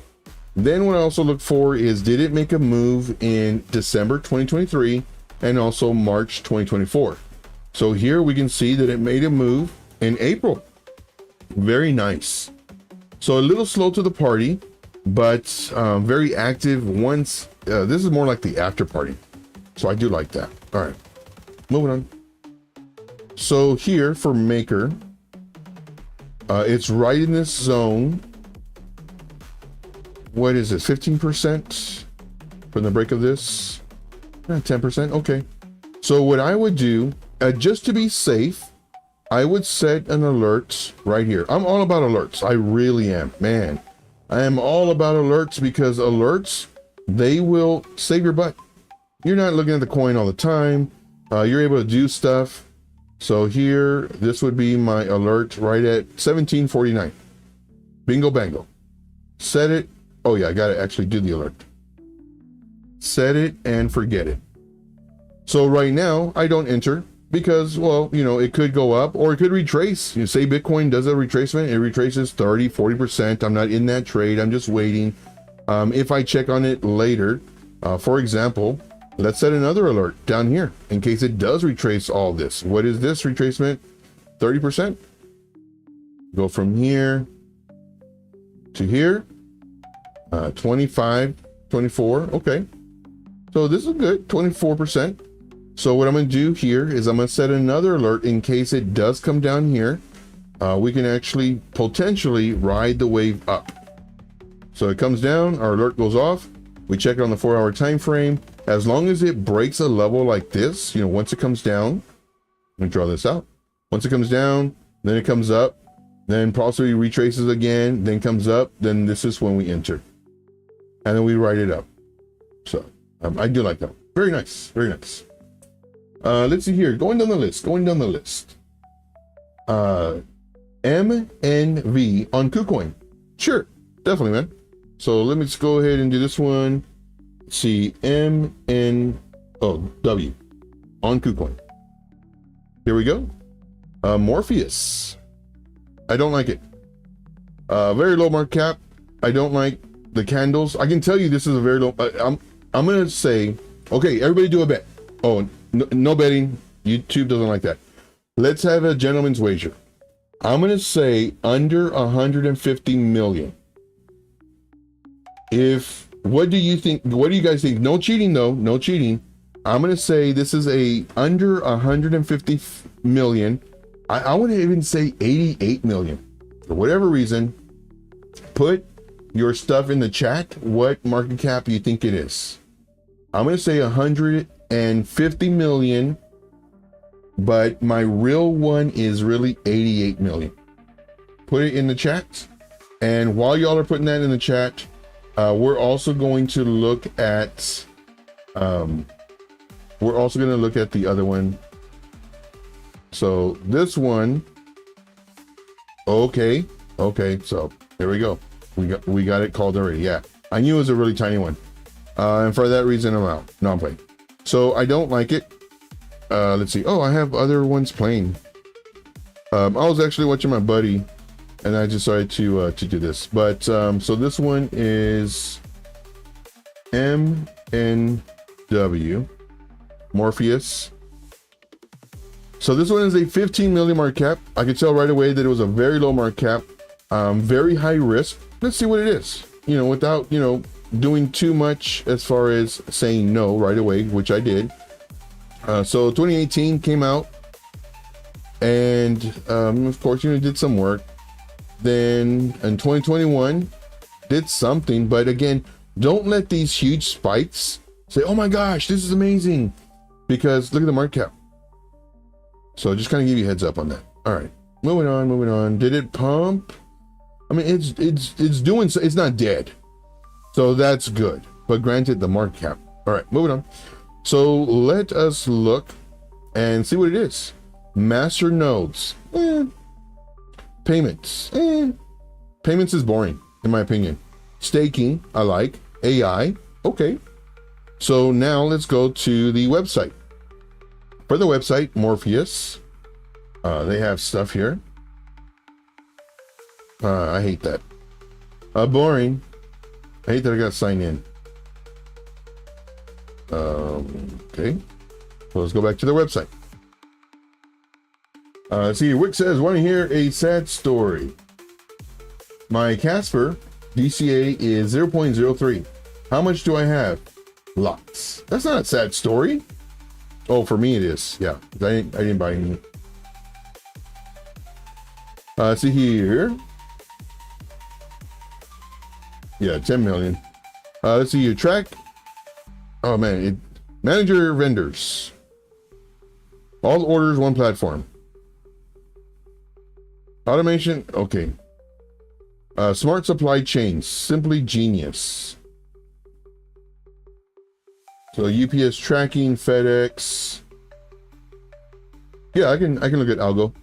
Then what I also look for is, did it make a move in December 2023 and also March 2024? So here we can see that it made a move in April. Very nice. So a little slow to the party, but very active once. This is more like the after party. So I do like that. All right, moving on. So here for Maker, it's right in this zone. What is it, 15% from the break of this? 10%, okay. So what I would do, just to be safe, I would set an alert right here. I'm all about alerts. I really am, man. I am all about alerts because alerts, they will save your butt. You're not looking at the coin all the time. You're able to do stuff. So here, this would be my alert right at 1749. Bingo bango. Set it. Oh yeah, I gotta actually do the alert. Set it and forget it. So right now, I don't enter because, well, you know, it could go up or it could retrace. You say Bitcoin does a retracement, it retraces 30, 40%. I'm not in that trade, I'm just waiting. If I check on it later, for example, let's set another alert down here in case it does retrace all this. What is this retracement? 30%. Go from here to here. 25, 24. Okay. So this is good. 24%. So what I'm going to do here is I'm going to set another alert in case it does come down here. We can actually potentially ride the wave up. So it comes down, our alert goes off. We check it on the 4-hour time frame. As long as it breaks a level like this, you know, once it comes down, let me draw this out. Once it comes down, then it comes up, then possibly retraces again, then comes up, then this is when we enter. And then we write it up. So I do like that. Very nice, very nice. Let's see here, going down the list. MNV on KuCoin. Sure, definitely, man. So let me just go ahead and do this one. Let's see, MNW on KuCoin. Here we go. Morpheus. I don't like it. Very low market cap. I don't like the candles. I can tell you this is a very low. I'm gonna say, okay, everybody do a bet. Oh, no betting. YouTube doesn't like that. Let's have a gentleman's wager. I'm gonna say under 150 million. What do you think? What do you guys think? No cheating though. No cheating. I'm gonna say this is a under 150 million. I want to even say 88 million. For whatever reason, put your stuff in the chat. What market cap you think it is? I'm gonna say 150 million, but my real one is really 88 million. Put it in the chat. And while y'all are putting that in the chat, we're also going to look at the other one. So this one, okay, so here we go. We got it called already. Yeah, I knew it was a really tiny one, and for that reason I'm out. No, I'm playing. So I don't like it. Let's see. Oh, I have other ones playing. I was actually watching my buddy, and I decided to do this. But so this one is MNW Morpheus. So this one is a 15 million market cap. I could tell right away that it was a very low market cap, very high risk. Let's see what it is, you know, without, you know, doing too much as far as saying no right away, which I did. So 2018 came out and of course, you know, did some work. Then in 2021 did something, but again, don't let these huge spikes say, oh my gosh, this is amazing, because look at the market cap. So just kind of give you a heads up on that. All right, moving on. Did it pump? I mean, it's doing so. It's not dead, so that's good. But granted, the market cap. All right, moving on. So let us look and see what it is. Master nodes. Payments. Payments is boring, in my opinion. Staking, I like. AI, okay. So now let's go to the website. For the website, Morpheus, they have stuff here. I hate that. Boring. I hate that I got to sign in. Okay. So let's go back to the website. See, Wick says, want to hear a sad story. My Casper DCA is 0.03. How much do I have? Lots. That's not a sad story. Oh, for me it is. Yeah, I didn't buy any. See here. Yeah, 10 million. Let's see, you track. Oh man, manager vendors. All orders, one platform. Automation, okay. Smart supply chain, simply genius. So UPS tracking, FedEx. Yeah, I can look at Algo.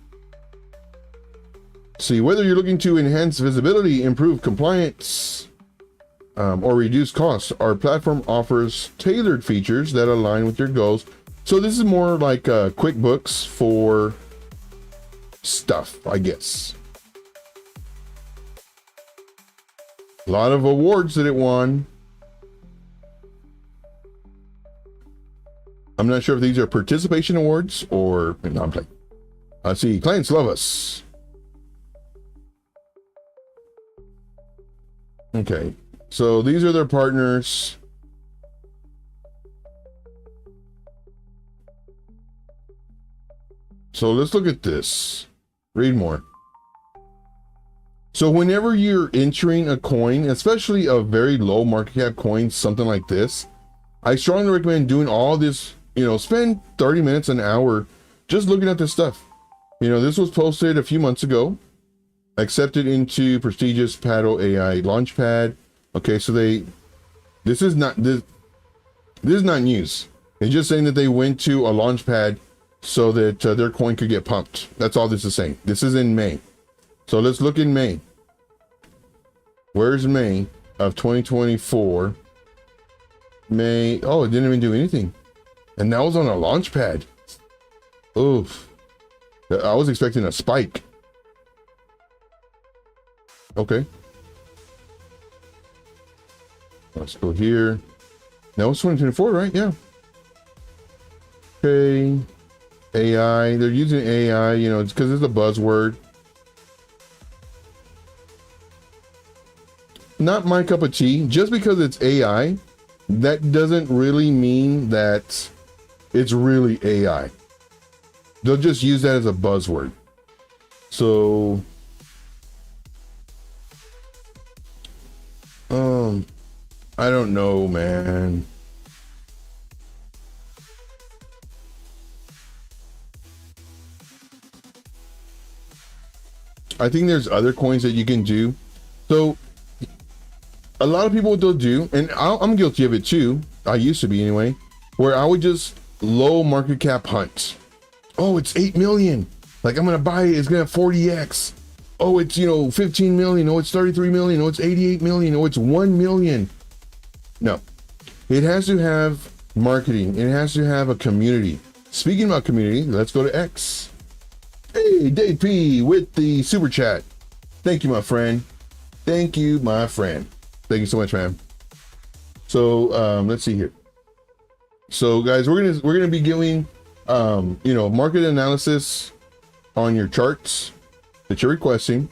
See, whether you're looking to enhance visibility, improve compliance, or reduce costs, our platform offers tailored features that align with your goals. So this is more like QuickBooks for stuff, I guess. A lot of awards that it won. I'm not sure if these are participation awards or no, I'm playing. See, clients love us. Okay, so these are their partners. So let's look at this. Read more. So whenever you're entering a coin, especially a very low market cap coin, something like this, I strongly recommend doing all this, spend 30 minutes, an hour, just looking at this stuff. This was posted a few months ago, accepted into prestigious Paddle AI Launchpad. Okay, so this is not news. It's just saying that they went to a Launchpad so that their coin could get pumped. That's all this is saying. This is in May. So let's look in May. Where's May of 2024? May, oh, it didn't even do anything. And that was on a launch pad. Oof. I was expecting a spike. Okay. Let's go here. That was 2024, right? Yeah. Okay. AI. They're using AI, it's because it's a buzzword. Not my cup of tea. Just because it's AI, that doesn't really mean that it's really AI. They'll just use that as a buzzword. So, I don't know, man. I think there's other coins that you can do. So, a lot of people, what they'll do, and I'm guilty of it too, I used to be anyway, where I would just low market cap hunt. Oh, it's 8 million. Like, I'm going to buy it. It's going to 40x. Oh, it's, 15 million. Oh, it's 33 million. Oh, it's 88 million. Oh, it's 1 million. No, it has to have marketing. It has to have a community. Speaking about community, let's go to X. Hey, Dave P with the super chat. Thank you, my friend. Thank you, my friend. Thank you so much, man. So let's see here. So guys, we're gonna be doing market analysis on your charts that you're requesting,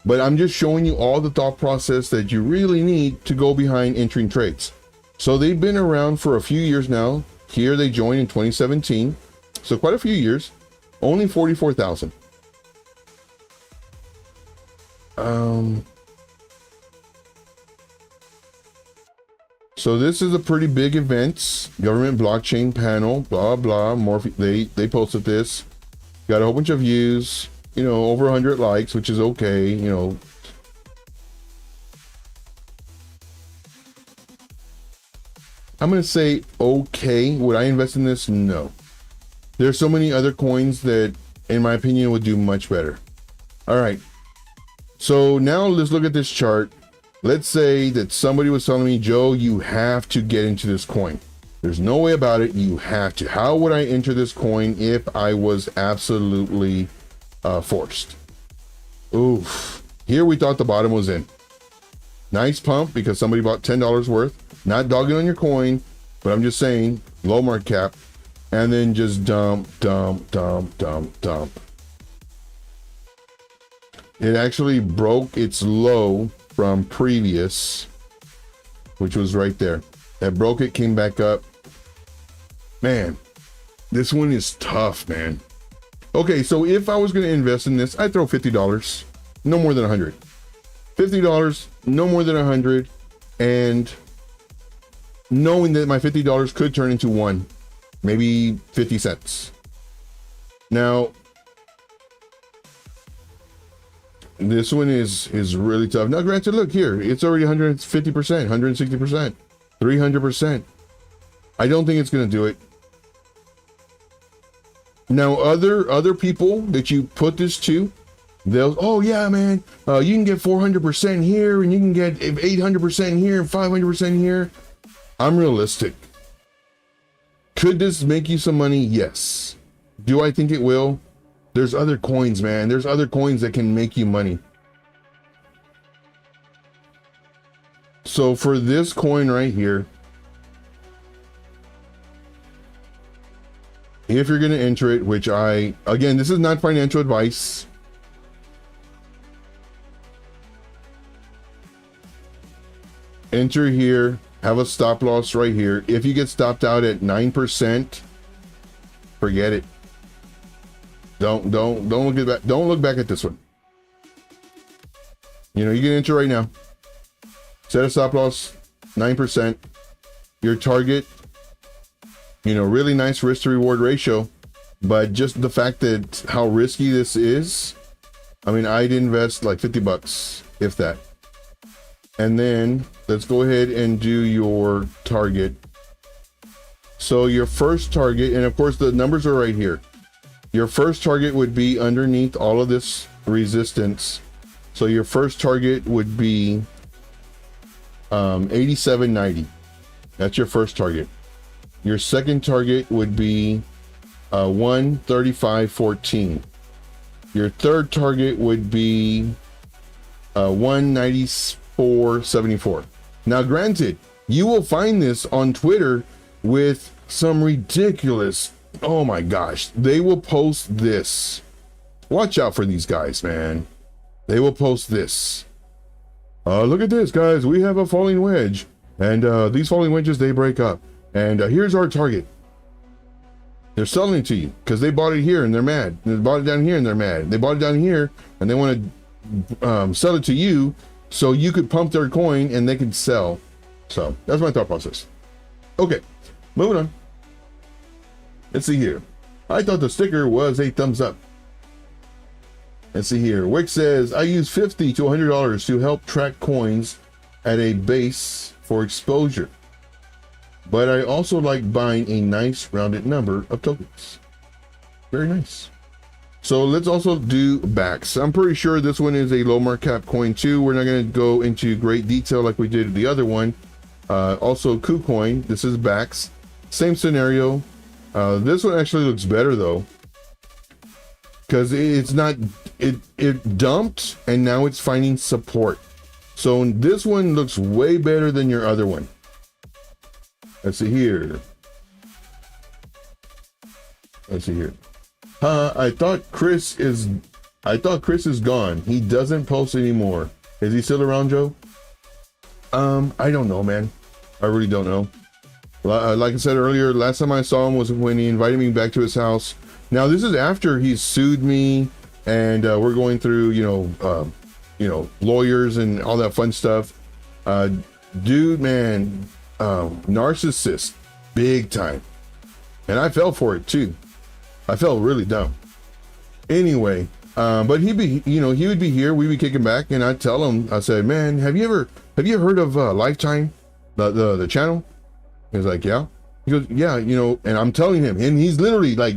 but I'm just showing you all the thought process that you really need to go behind entering trades. So they've been around for a few years now. Here they joined in 2017, so quite a few years. Only 44,000. So this is a pretty big event. Government blockchain panel, blah blah. They posted this. Got a whole bunch of views. Over 100 likes, which is okay. I'm gonna say okay. Would I invest in this? No. There's so many other coins that, in my opinion, would do much better. All right. So now let's look at this chart. Let's say that somebody was telling me, Joe, you have to get into this coin. There's no way about it. You have to. How would I enter this coin if I was absolutely forced? Oof. Here we thought the bottom was in. Nice pump because somebody bought $10 worth. Not dogging on your coin, but I'm just saying low market cap. And then just dump. It actually broke its low from previous, which was right there. That broke it, came back up. Man, this one is tough, man. Okay, so if I was going to invest in this, I'd throw $50, no more than 100. $50, no more than 100, and knowing that my $50 could turn into one, maybe 50 cents. Now, this one is really tough. Now, granted, look here, it's already 150%, 160%, 300%. I don't think it's going to do it. Now, other people that you put this to, they'll, oh yeah, man, you can get 400% here, and you can get 800% here, and 500% here. I'm realistic. Could this make you some money? Yes. Do I think it will? There's other coins, man. There's other coins that can make you money. So for this coin right here, if you're going to enter it, which again, this is not financial advice. Enter here, have a stop loss right here. If you get stopped out at 9%, forget it. Don't look at that. Don't look back at this one. You know, you can enter right now. Set a stop loss, 9%. Your target, you know, really nice risk to reward ratio, but just the fact that how risky this is, I mean, I'd invest like 50 bucks, if that. And then let's go ahead and do your target. So your first target, and of course the numbers are right here. Your first target would be underneath all of this resistance. So your first target would be 87.90. That's your first target. Your second target would be 135.14. Your third target would be 194.74. Now, granted, you will find this on Twitter with some ridiculous, oh my gosh, they will post this. Watch out for these guys, man. They will post this. Look at this, guys. We have a falling wedge, and these falling wedges, they break up. And here's our target. They're selling it to you because they bought it here and they're mad. They bought it down here and they're mad. They bought it down here and they want to sell it to you so you could pump their coin and they can sell. So that's my thought process. Okay, moving on. Let's see here. I thought the sticker was a thumbs up. Let's see here. Wick says, I use $50 to $100 to help track coins at a base for exposure, but I also like buying a nice rounded number of tokens. Very nice. So let's also do backs. I'm pretty sure this one is a low market cap coin too. We're not going to go into great detail like we did the other one. Also KuCoin, this is backs. Same scenario. This one actually looks better though, because it's not, it dumped and now it's finding support. So this one looks way better than your other one. Let's see here. Let's see here. I thought Chris is gone. He doesn't post anymore. Is he still around, Joe? I don't know, man. I really don't know. Like I said earlier, last time I saw him was when he invited me back to his house. Now this is after he's sued me, and we're going through, lawyers and all that fun stuff. Dude, man, narcissist, big time, and I fell for it too. I felt really dumb. Anyway, but he would be here. We'd be kicking back, and I'd tell him. I said, "Man, have you heard of Lifetime, the channel?" He's like, "Yeah." He goes, "Yeah, and I'm telling him, and he's literally like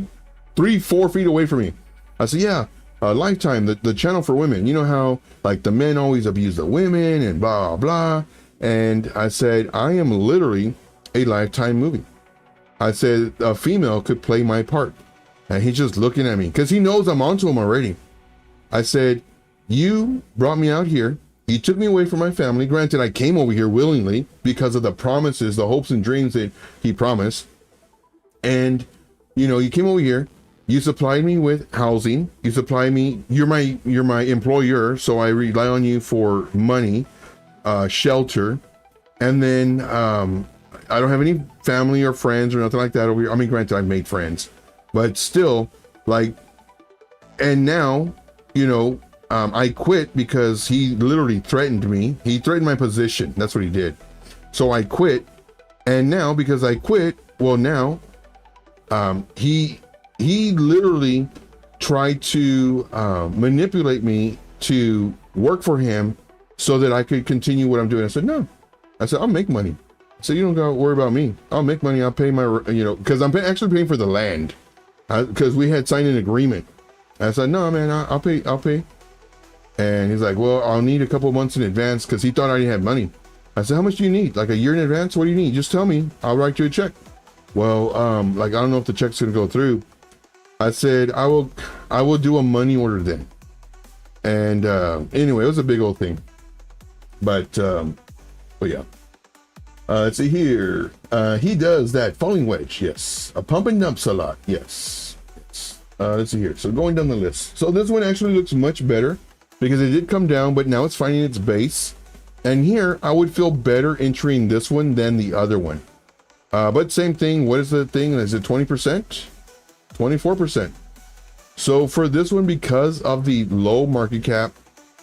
3-4 feet away from me. I said, "Yeah, Lifetime, the channel for women. You know how like the men always abuse the women and blah, blah. And I said, I am literally a Lifetime movie. I said a female could play my part. And he's just looking at me because he knows I'm onto him already. I said, you brought me out here. You took me away from my family. Granted, I came over here willingly because of the promises, the hopes and dreams that he promised. And, you know, you came over here. You supplied me with housing. You supply me. You're my employer, so I rely on you for money, shelter, and then I don't have any family or friends or nothing like that over here. I mean, granted, I've made friends, but still, like, and now, you know, I quit because he literally threatened me. He threatened my position. That's what he did. So I quit, and now because I quit, well, now, he literally tried to manipulate me to work for him so that I could continue what I'm doing. I said, no. I said, I'll make money. So you don't got to worry about me. I'll make money. I'll pay my, you know, because I'm actually paying for the land because we had signed an agreement. I said, no, man, I'll pay. And he's like, well, I'll need a couple of months in advance because he thought I didn't have money. I said, how much do you need? Like a year in advance? What do you need? Just tell me. I'll write you a check. Well, like, I don't know if the check's going to go through. I said, I will do a money order then. And anyway, it was a big old thing. But yeah. Let's see here. He does that falling wedge. Yes. A pump and dumps a lot. Yes. Let's see here. So going down the list. So this one actually looks much better because it did come down, but now it's finding its base. And here I would feel better entering this one than the other one. But same thing. What is the thing? Is it 20%? 24%. So for this one, because of the low market cap,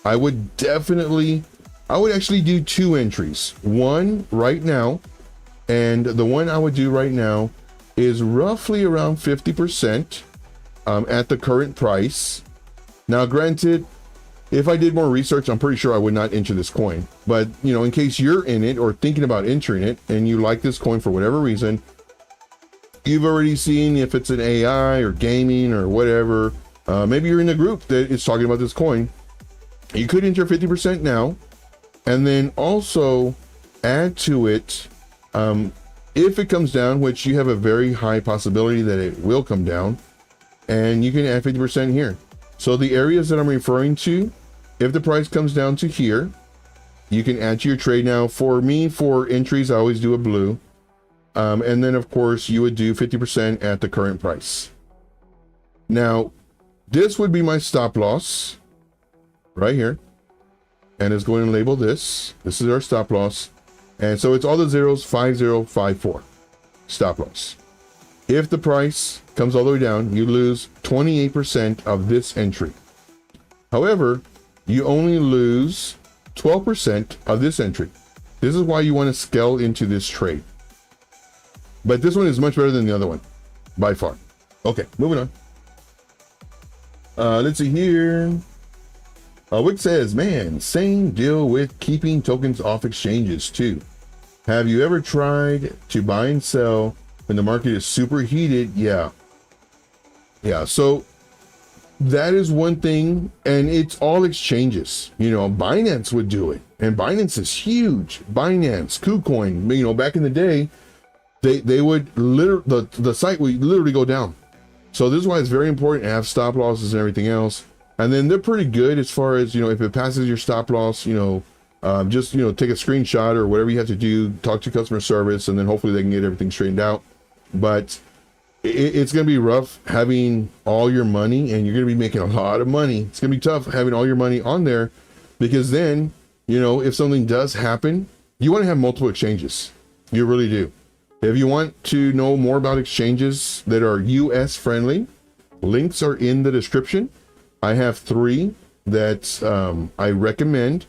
I would actually do two entries. One right now, and the one I would do right now is roughly around 50% at the current price. Now, granted, if I did more research, I'm pretty sure I would not enter this coin. But, you know, in case you're in it or thinking about entering it and you like this coin for whatever reason, you've already seen if it's an AI or gaming or whatever, maybe you're in a group that is talking about this coin, you could enter 50% now, and then also add to it, if it comes down, which you have a very high possibility that it will come down, and you can add 50% here. So the areas that I'm referring to, if the price comes down to here, you can add to your trade. Now, for me, for entries, I always do a blue. And then, of course, you would do 50% at the current price. Now, this would be my stop loss right here. And it's going to label this. This is our stop loss. And so it's all the zeros, 5054. Stop loss. If the price comes all the way down, you lose 28% of this entry. However, you only lose 12% of this entry. This is why you want to scale into this trade. But this one is much better than the other one, by far. Okay, moving on. Let's see here. Wick says, man, same deal with keeping tokens off exchanges too. Have you ever tried to buy and sell when the market is super heated? Yeah. So that is one thing, and it's all exchanges. You know, Binance would do it, and Binance is huge. Binance, KuCoin, you know, back in the day, they would literally, the site would literally go down. So this is why it's very important to have stop losses and everything else. And then they're pretty good as far as, you know, if it passes your stop loss, you know, just, you know, take a screenshot or whatever you have to do, talk to customer service, and then hopefully they can get everything straightened out. But it's going to be rough having all your money, and you're going to be making a lot of money. It's going to be tough having all your money on there, because then, you know, if something does happen, you want to have multiple exchanges. You really do. If you want to know more about exchanges that are US friendly, links are in the description. I have 3 that I recommend.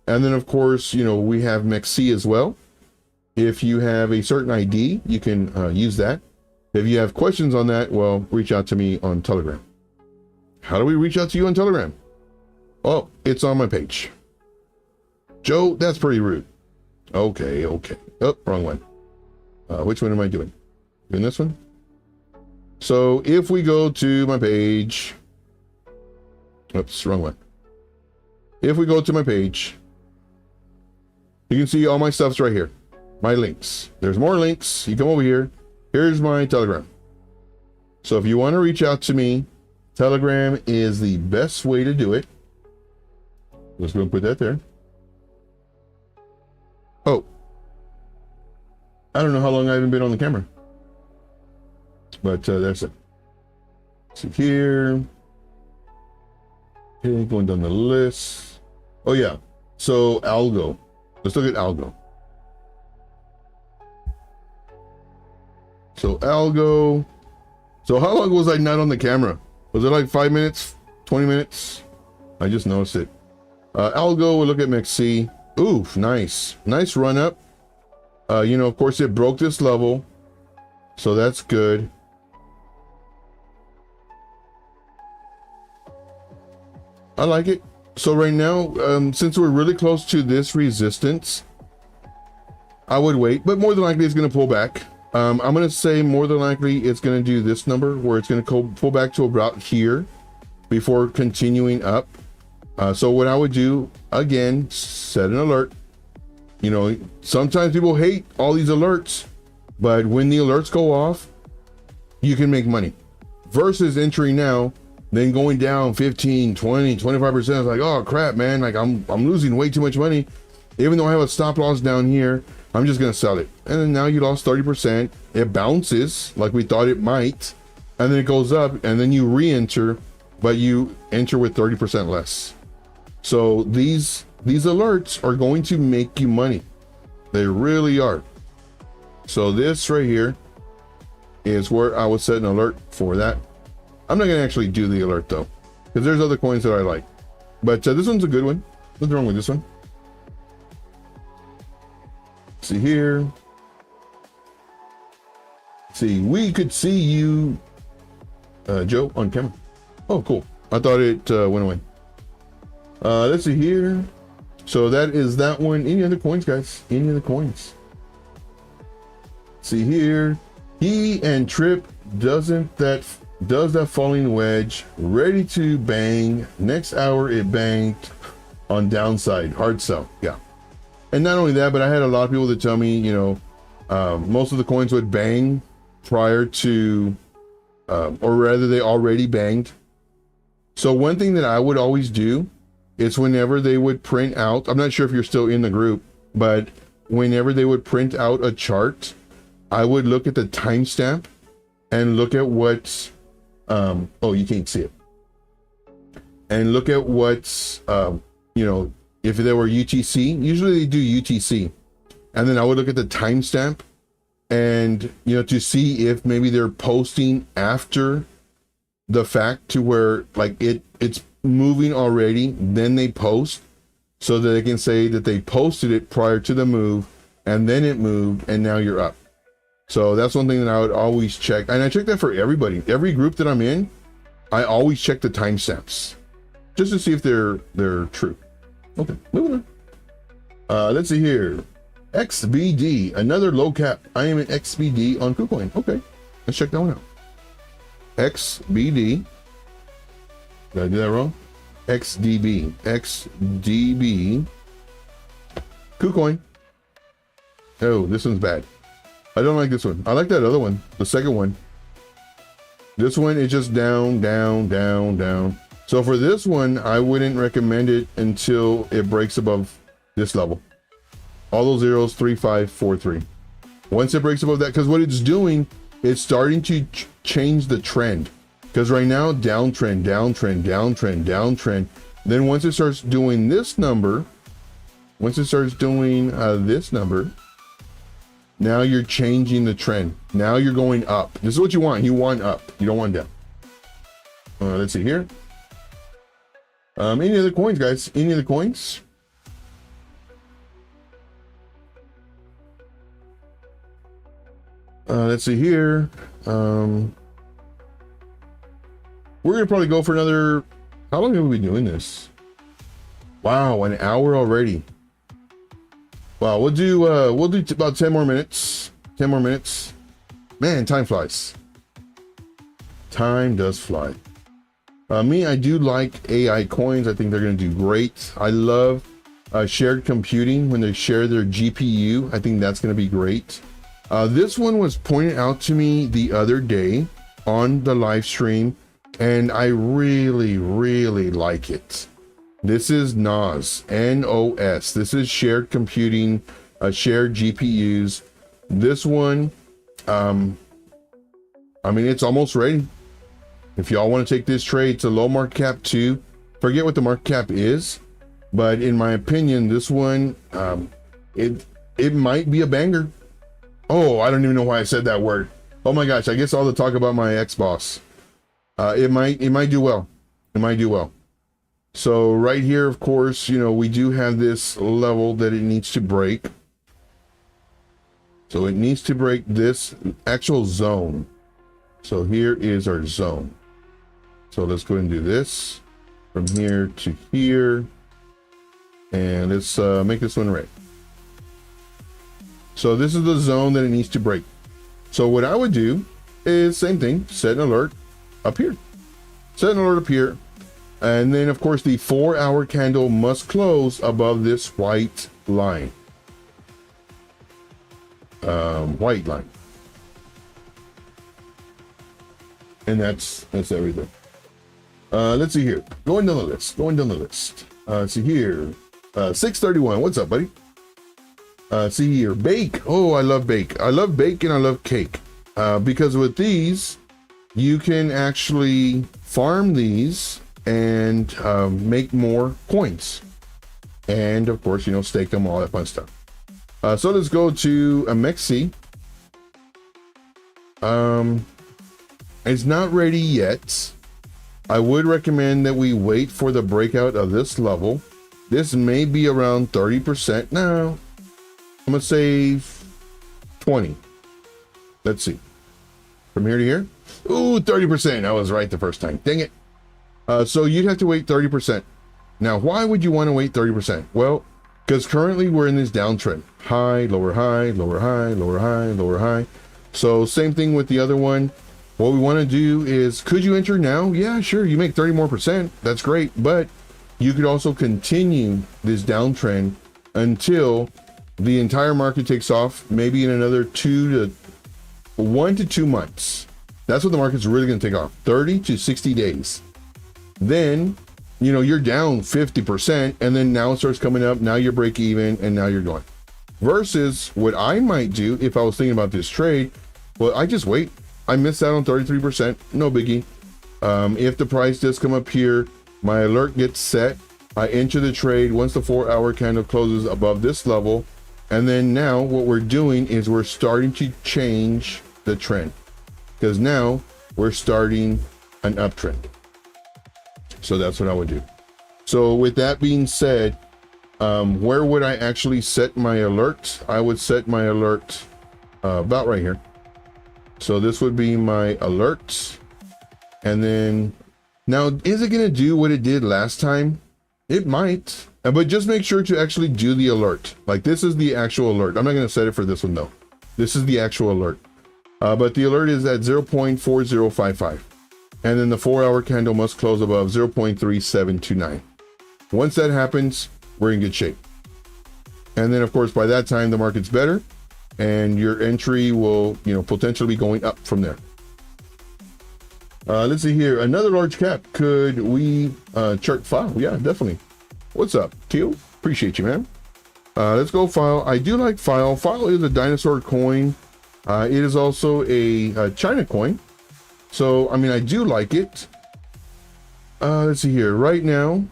And then, of course, you know, we have MEXC as well. If you have a certain ID, you can use that. If you have questions on that, well, reach out to me on Telegram. How do we reach out to you on Telegram? Oh, it's on my page. Joe, that's pretty rude. Okay. Oh, wrong one. Which one am I doing? Doing this one? So if we go to my page, Oops, wrong one. If we go to my page, you can see all my stuff's right here. My links. There's more links. You come over here. Here's my Telegram. So if you want to reach out to me, Telegram is the best way to do it. Let's go and put that there. Oh, I don't know how long I haven't been on the camera, but that's it. So here, okay, going down the list. Oh yeah, so Algo. Let's look at Algo. So Algo. So how long was I not on the camera? Was it like 5 minutes, 20 minutes? I just noticed it. Algo, we'll look at MEXC. Oof, nice. Nice run up. You know, of course, it broke this level. So that's good. I like it. So right now, since we're really close to this resistance, I would wait. But more than likely, it's going to pull back. I'm going to say more than likely, it's going to do this number where it's going to pull back to about here before continuing up. So what I would do, again, set an alert. You know, sometimes people hate all these alerts, but when the alerts go off, you can make money. Versus entering now, then going down 15, 20, 25%. It's like, oh crap, man, like I'm losing way too much money. Even though I have a stop loss down here, I'm just gonna sell it. And then now you lost 30%. It bounces like we thought it might, and then it goes up, and then you re-enter, but you enter with 30% less. So these alerts are going to make you money. They really are. So this right here is where I would set an alert for that. I'm not going to actually do the alert though, because there's other coins that I like. But this one's a good one. Nothing wrong with this one. See here. See, we could see you, Joe, on camera. Oh, cool. I thought it went away. Let's see here. So that is that one. Any other coins, guys? Any other coins? See here. He and Trip does that falling wedge, ready to bang. Next hour it banged on downside. Hard sell. Yeah. And not only that, but I had a lot of people that tell me, you know, most of the coins would bang prior to, or rather they already banged. So one thing that I would always do is whenever they would print out, I'm not sure if you're still in the group, but whenever they would print out a chart, I would look at the timestamp and look at what's, oh, you can't see it. And look at what's, you know, if there were UTC, usually they do UTC. And then I would look at the timestamp and, you know, to see if maybe they're posting after the fact to where like it's moving already, then they post so that they can say that they posted it prior to the move and then it moved and now you're up. So that's one thing that I would always check. And I check that for everybody. Every group that I'm in, I always check the timestamps just to see if they're true. Okay, moving on. Let's see here. XBD, another low cap. I am an XBD on KuCoin. Okay, let's check that one out. XBD. Did I do that wrong? XDB. XDB. KuCoin. Oh, this one's bad. I don't like this one. I like that other one, the second one. This one is just down, down, down, down. So for this one, I wouldn't recommend it until it breaks above this level. All those zeros, 3, 5, 4, 3. Once it breaks above that, because what it's doing, it's starting to change the trend. Because right now, downtrend, downtrend, downtrend, downtrend. Then once it starts doing this number, now you're changing the trend. Now you're going up. This is what you want. You want up. You don't want down. Let's see here. Any other coins, guys? Any other coins? Let's see here. We're gonna probably go for another. How long have we been doing this? Wow, an hour already. Wow, we'll do about 10 more minutes. 10 more minutes. Man, time flies. Time does fly. Me, I do like AI coins. I think they're going to do great. I love shared computing when they share their GPU. I think that's going to be great. This one was pointed out to me the other day on the live stream, and I really, really like it. This is NOS, N-O-S. This is shared computing, shared GPUs. This one, I mean, it's almost ready. If y'all want to take this trade, it's a low market cap too. Forget what the market cap is, but in my opinion, this one, it might be a banger. Oh, I don't even know why I said that word. Oh my gosh, I guess all the talk about my ex-boss. It might do well. It might do well. So right here, of course, you know, we do have this level that it needs to break. So it needs to break this actual zone. So here is our zone. So let's go and do this from here to here. And let's make this one red. So this is the zone that it needs to break. So what I would do is same thing, set an alert up here. Set an alert up here. And then of course the 4-hour candle must close above this white line. White line. And that's everything. Let's see here. Going down the list. See here. 631. What's up, buddy? See here. Bake. Oh, I love bake. I love bake and I love cake. Because with these, you can actually farm these and make more coins. And of course, you know, stake them, all that fun stuff. So let's go to a MEXC. It's not ready yet. I would recommend that we wait for the breakout of this level. This may be around 30%. No, I'm gonna say 20. Let's see. From here to here. Ooh, 30%. I was right the first time. Dang it. So you'd have to wait 30%. Now, why would you want to wait 30%? Well, because currently we're in this downtrend. High, lower high, lower high, lower high, lower high. So same thing with the other one. What we want to do is, could you enter now? Yeah, sure. You make 30 more %. That's great. But you could also continue this downtrend until the entire market takes off, maybe in another 1 to 2 months. That's what the market's really going to take off, 30 to 60 days. Then, you know, you're down 50%, and then now it starts coming up. Now you're break even, and now you're going. Versus what I might do if I was thinking about this trade, well, I just wait. I missed out on 33%, no biggie. If the price does come up here, my alert gets set. I enter the trade once the 4-hour candle closes above this level. And then now what we're doing is we're starting to change the trend, because now we're starting an uptrend. So that's what I would do. So with that being said, where would I actually set my alert? I would set my alert about right here. So this would be my alert. And then now, is it going to do what it did last time? It might, but just make sure to actually do the alert. Like, this is the actual alert. I'm not going to set it for this one though. This is the actual alert. But the alert is at 0.4055. And then the 4-hour candle must close above 0.3729. Once that happens, we're in good shape. And then of course, by that time, the market's better and your entry will, you know, potentially be going up from there. Let's see here. Another large cap. Could we chart file? Yeah, definitely. What's up, Teal? Appreciate you, man. Let's go file. I do like file. File is a dinosaur coin. It is also a China coin. So, I mean, I do like it. Let's see here. Right now,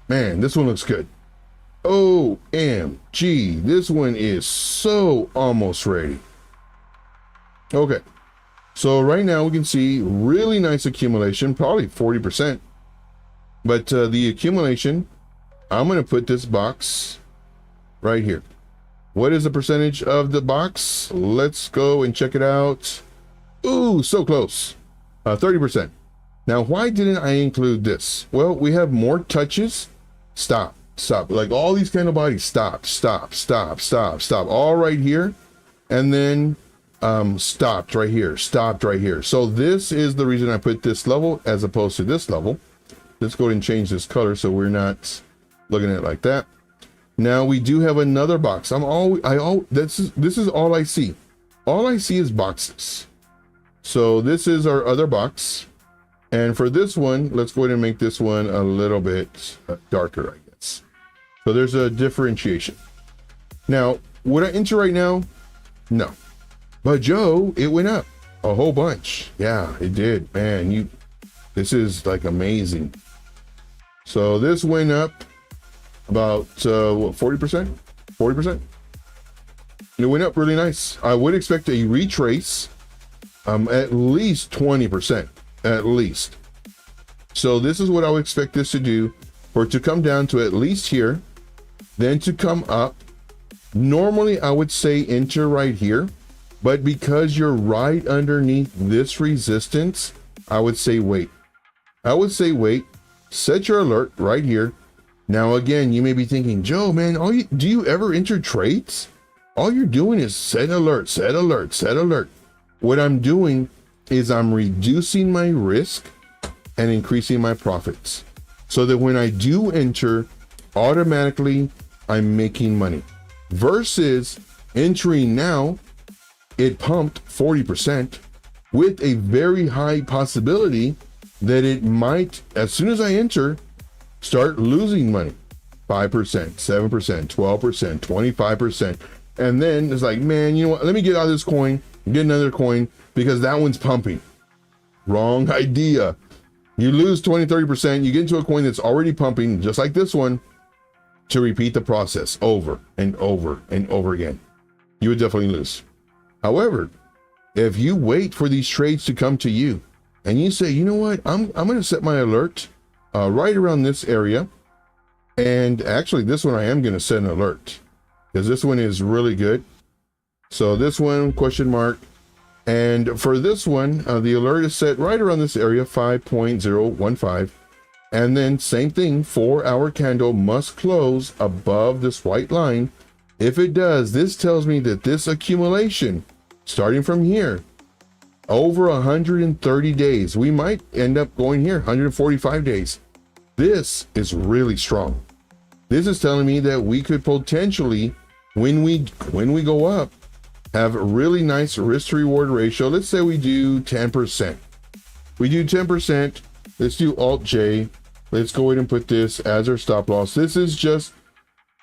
man, this one looks good. OMG, this one is so almost ready. Okay, so right now we can see really nice accumulation, probably 40%. But the accumulation, I'm going to put this box right here. What is the percentage of the box? Let's go and check it out. Ooh, so close. 30%. Now, why didn't I include this? Well, we have more touches. Stop. Like all these kind of bodies. Stop. All right here. And then stopped right here, stopped right here. So this is the reason I put this level as opposed to this level. Let's go ahead and change this color so we're not looking at it like that. Now we do have another box. This is all I see. All I see is boxes. So this is our other box. And for this one, let's go ahead and make this one a little bit darker, I guess. So there's a differentiation. Now, would I enter right now? No. But Joe, it went up a whole bunch. Yeah, it did. Man, this is like amazing. So this went up about what, 40%? 40%? It went up really nice. I would expect a retrace at least 20%, at least. So this is what I would expect this to do, for it to come down to at least here, then to come up. Normally I would say enter right here, but because you're right underneath this resistance, I would say wait. I would say wait, set your alert right here. Now again, you may be thinking, Joe, man, do you ever enter trades? All you're doing is set alert, set alert, set alert. What I'm doing is I'm reducing my risk and increasing my profits, so that when I do enter, automatically I'm making money. Versus entering now, it pumped 40% with a very high possibility that it might, as soon as I enter, start losing money. 5%, 7%, 12%, 25%. And then it's like, man, you know what? Let me get out of this coin, get another coin, because that one's pumping. Wrong idea. You lose 20, 30%, you get into a coin that's already pumping, just like this one, to repeat the process over and over and over again. You would definitely lose. However, if you wait for these trades to come to you and you say, you know what, I'm going to set my alert right around this area. And actually this one, I am going to set an alert because this one is really good. So this one, question mark. And for this one, the alert is set right around this area, 5.015. And then same thing, 4-hour candle must close above this white line. If it does, this tells me that this accumulation, starting from here, over 130 days, we might end up going here, 145 days. This is really strong. This is telling me that we could potentially, when we go up, have a really nice risk to reward ratio. Let's say we do 10%. We do 10%. Let's do Alt J. Let's go ahead and put this as our stop loss. This is just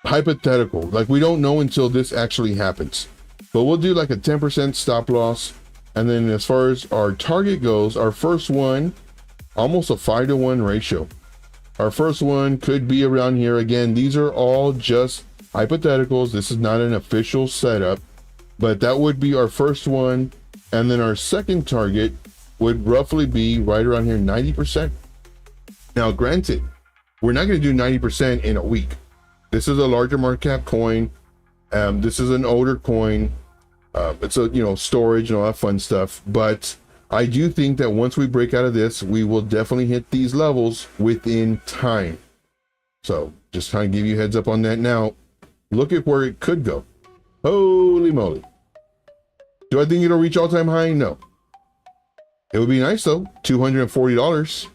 hypothetical. Like, we don't know until this actually happens. But we'll do like a 10% stop loss. And then as far as our target goes, our first one, almost a 5-to-1 ratio. Our first one could be around here. Again, these are all just hypotheticals. This is not an official setup, but that would be our first one. And then our second target would roughly be right around here, 90%. Now, granted, we're not going to do 90% in a week. This is a larger market cap coin. This is an older coin. It's a, storage and all that fun stuff. But I do think that once we break out of this, we will definitely hit these levels within time. So just trying to give you a heads up on that. Now, look at where it could go. Holy moly. Do I think it'll reach all-time high? No. It would be nice though, $240.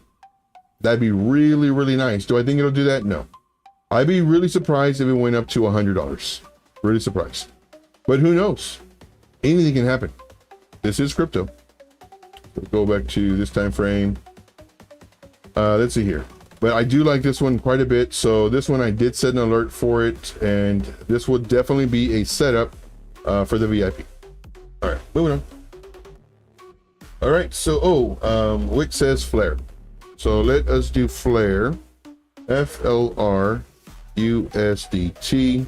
That'd be really, really nice. Do I think it'll do that? No. I'd be really surprised if it went up to $100. Really surprised. But who knows? Anything can happen. This is crypto. Let's go back to this time frame. Let's see here. But I do like this one quite a bit. So this one, I did set an alert for it, and this would definitely be a setup for the VIP. All right, moving on. All right, so Wick says Flare. So let us do Flare. FLR USDT.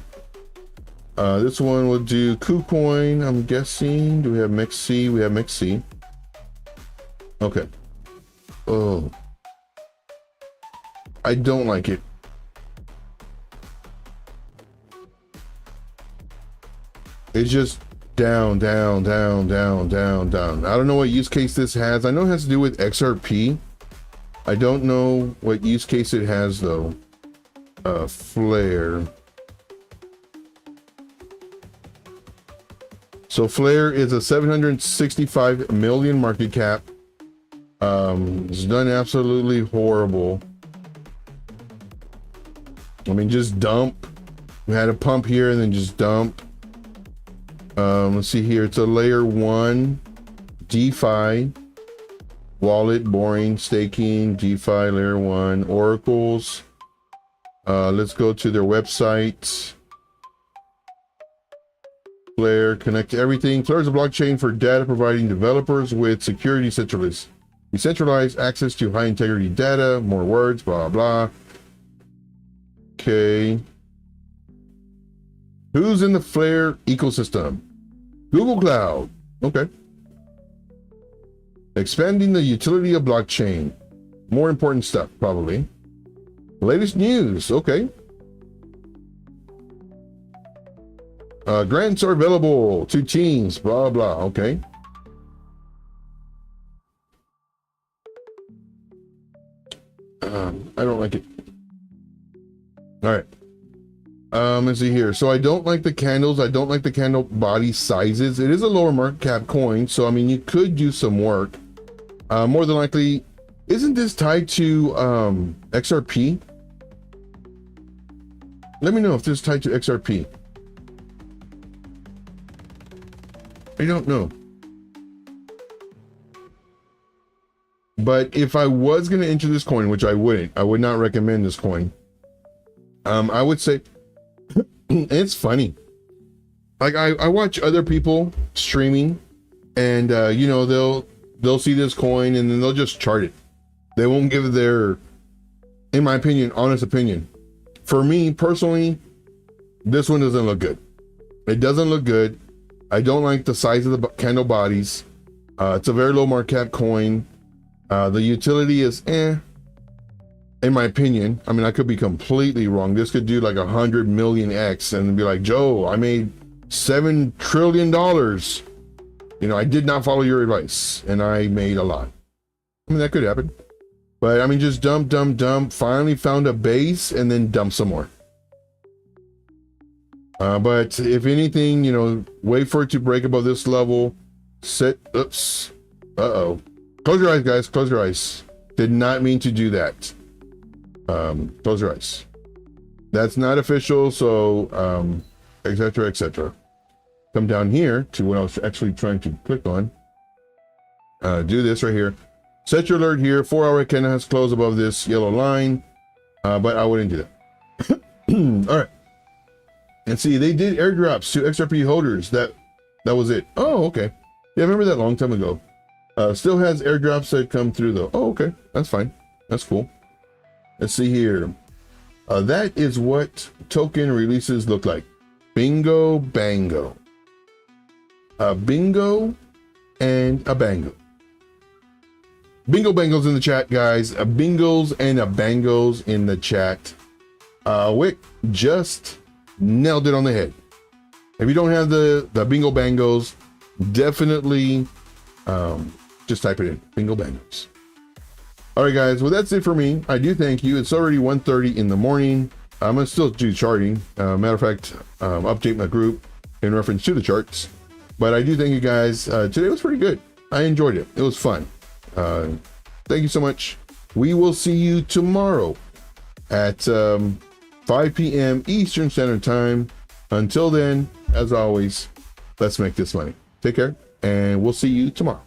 This one will do KuCoin, I'm guessing. Do we have MEXC? We have MEXC. Okay. Oh, I don't like it. It's just down, down, down, down, down, down. I don't know what use case this has. I know it has to do with XRP. I don't know what use case it has though. Flare. So Flare is a 765 million market cap. It's done absolutely horrible. I mean, just dump. We had a pump here and then just dump. Let's see here. It's a layer 1 DeFi wallet, boring, staking, DeFi, layer 1, oracles. Let's go to their website. Flare, connect everything. Flare is a blockchain for data, providing developers with security decentralized access to high integrity data. More words, blah, blah. Okay. Who's in the Flare ecosystem? Google Cloud. Okay. Expanding the utility of blockchain. More important stuff, probably. Latest news. Okay. Grants are available to teams. Blah, blah. Okay. I don't like it. All right. Let's see here. So I don't like the candles. I don't like the candle body sizes. It is a lower market cap coin. So, I mean, you could do some work. More than likely, isn't this tied to XRP? Let me know if this is tied to XRP. I don't know. But if I was going to enter this coin, which I wouldn't, I would not recommend this coin. I would say it's funny. Like I watch other people streaming and you know, they'll see this coin and then they'll just chart it. They won't give their, in my opinion, honest opinion. For me personally, this one doesn't look good. It doesn't look good. I don't like the size of the candle bodies. It's a very low market cap coin. The utility is in my opinion. I mean, I could be completely wrong. This could do like 100 million X and be like, Joe, I made $7 trillion. You know, I did not follow your advice and I made a lot. I mean, that could happen. But I mean, just dump, finally found a base and then dump some more. But if anything, you know, wait for it to break above this level. Oops. Uh-oh. Close your eyes, guys. Close your eyes. Did not mean to do that. Close your eyes. That's not official. So, etc., etc. Come down here to what I was actually trying to click on. Do this right here. Set your alert here. 4-hour candle has closed above this yellow line. But I wouldn't do that. All right. And see, they did airdrops to XRP holders. That was it. Oh, okay. Yeah, I remember that a long time ago. Still has airdrops that come through though. Oh, okay. That's fine. That's cool. Let's see here. That is what token releases look like. Bingo bango. A bingo and a bango. Bingo bangos in the chat, guys. A bingos and a bangos in the chat. Wick just nailed it on the head. If you don't have the bingo bangos, definitely just type it in. Bingo bangos. All right, guys. Well, that's it for me. I do thank you. It's already 1:30 in the morning. I'm gonna still do charting. Matter of fact, update my group in reference to the charts. But I do thank you guys. Today was pretty good. I enjoyed it. It was fun. Thank you so much. We will see you tomorrow at 5 p.m. Eastern Standard Time. Until then, as always, let's make this money. Take care, and we'll see you tomorrow.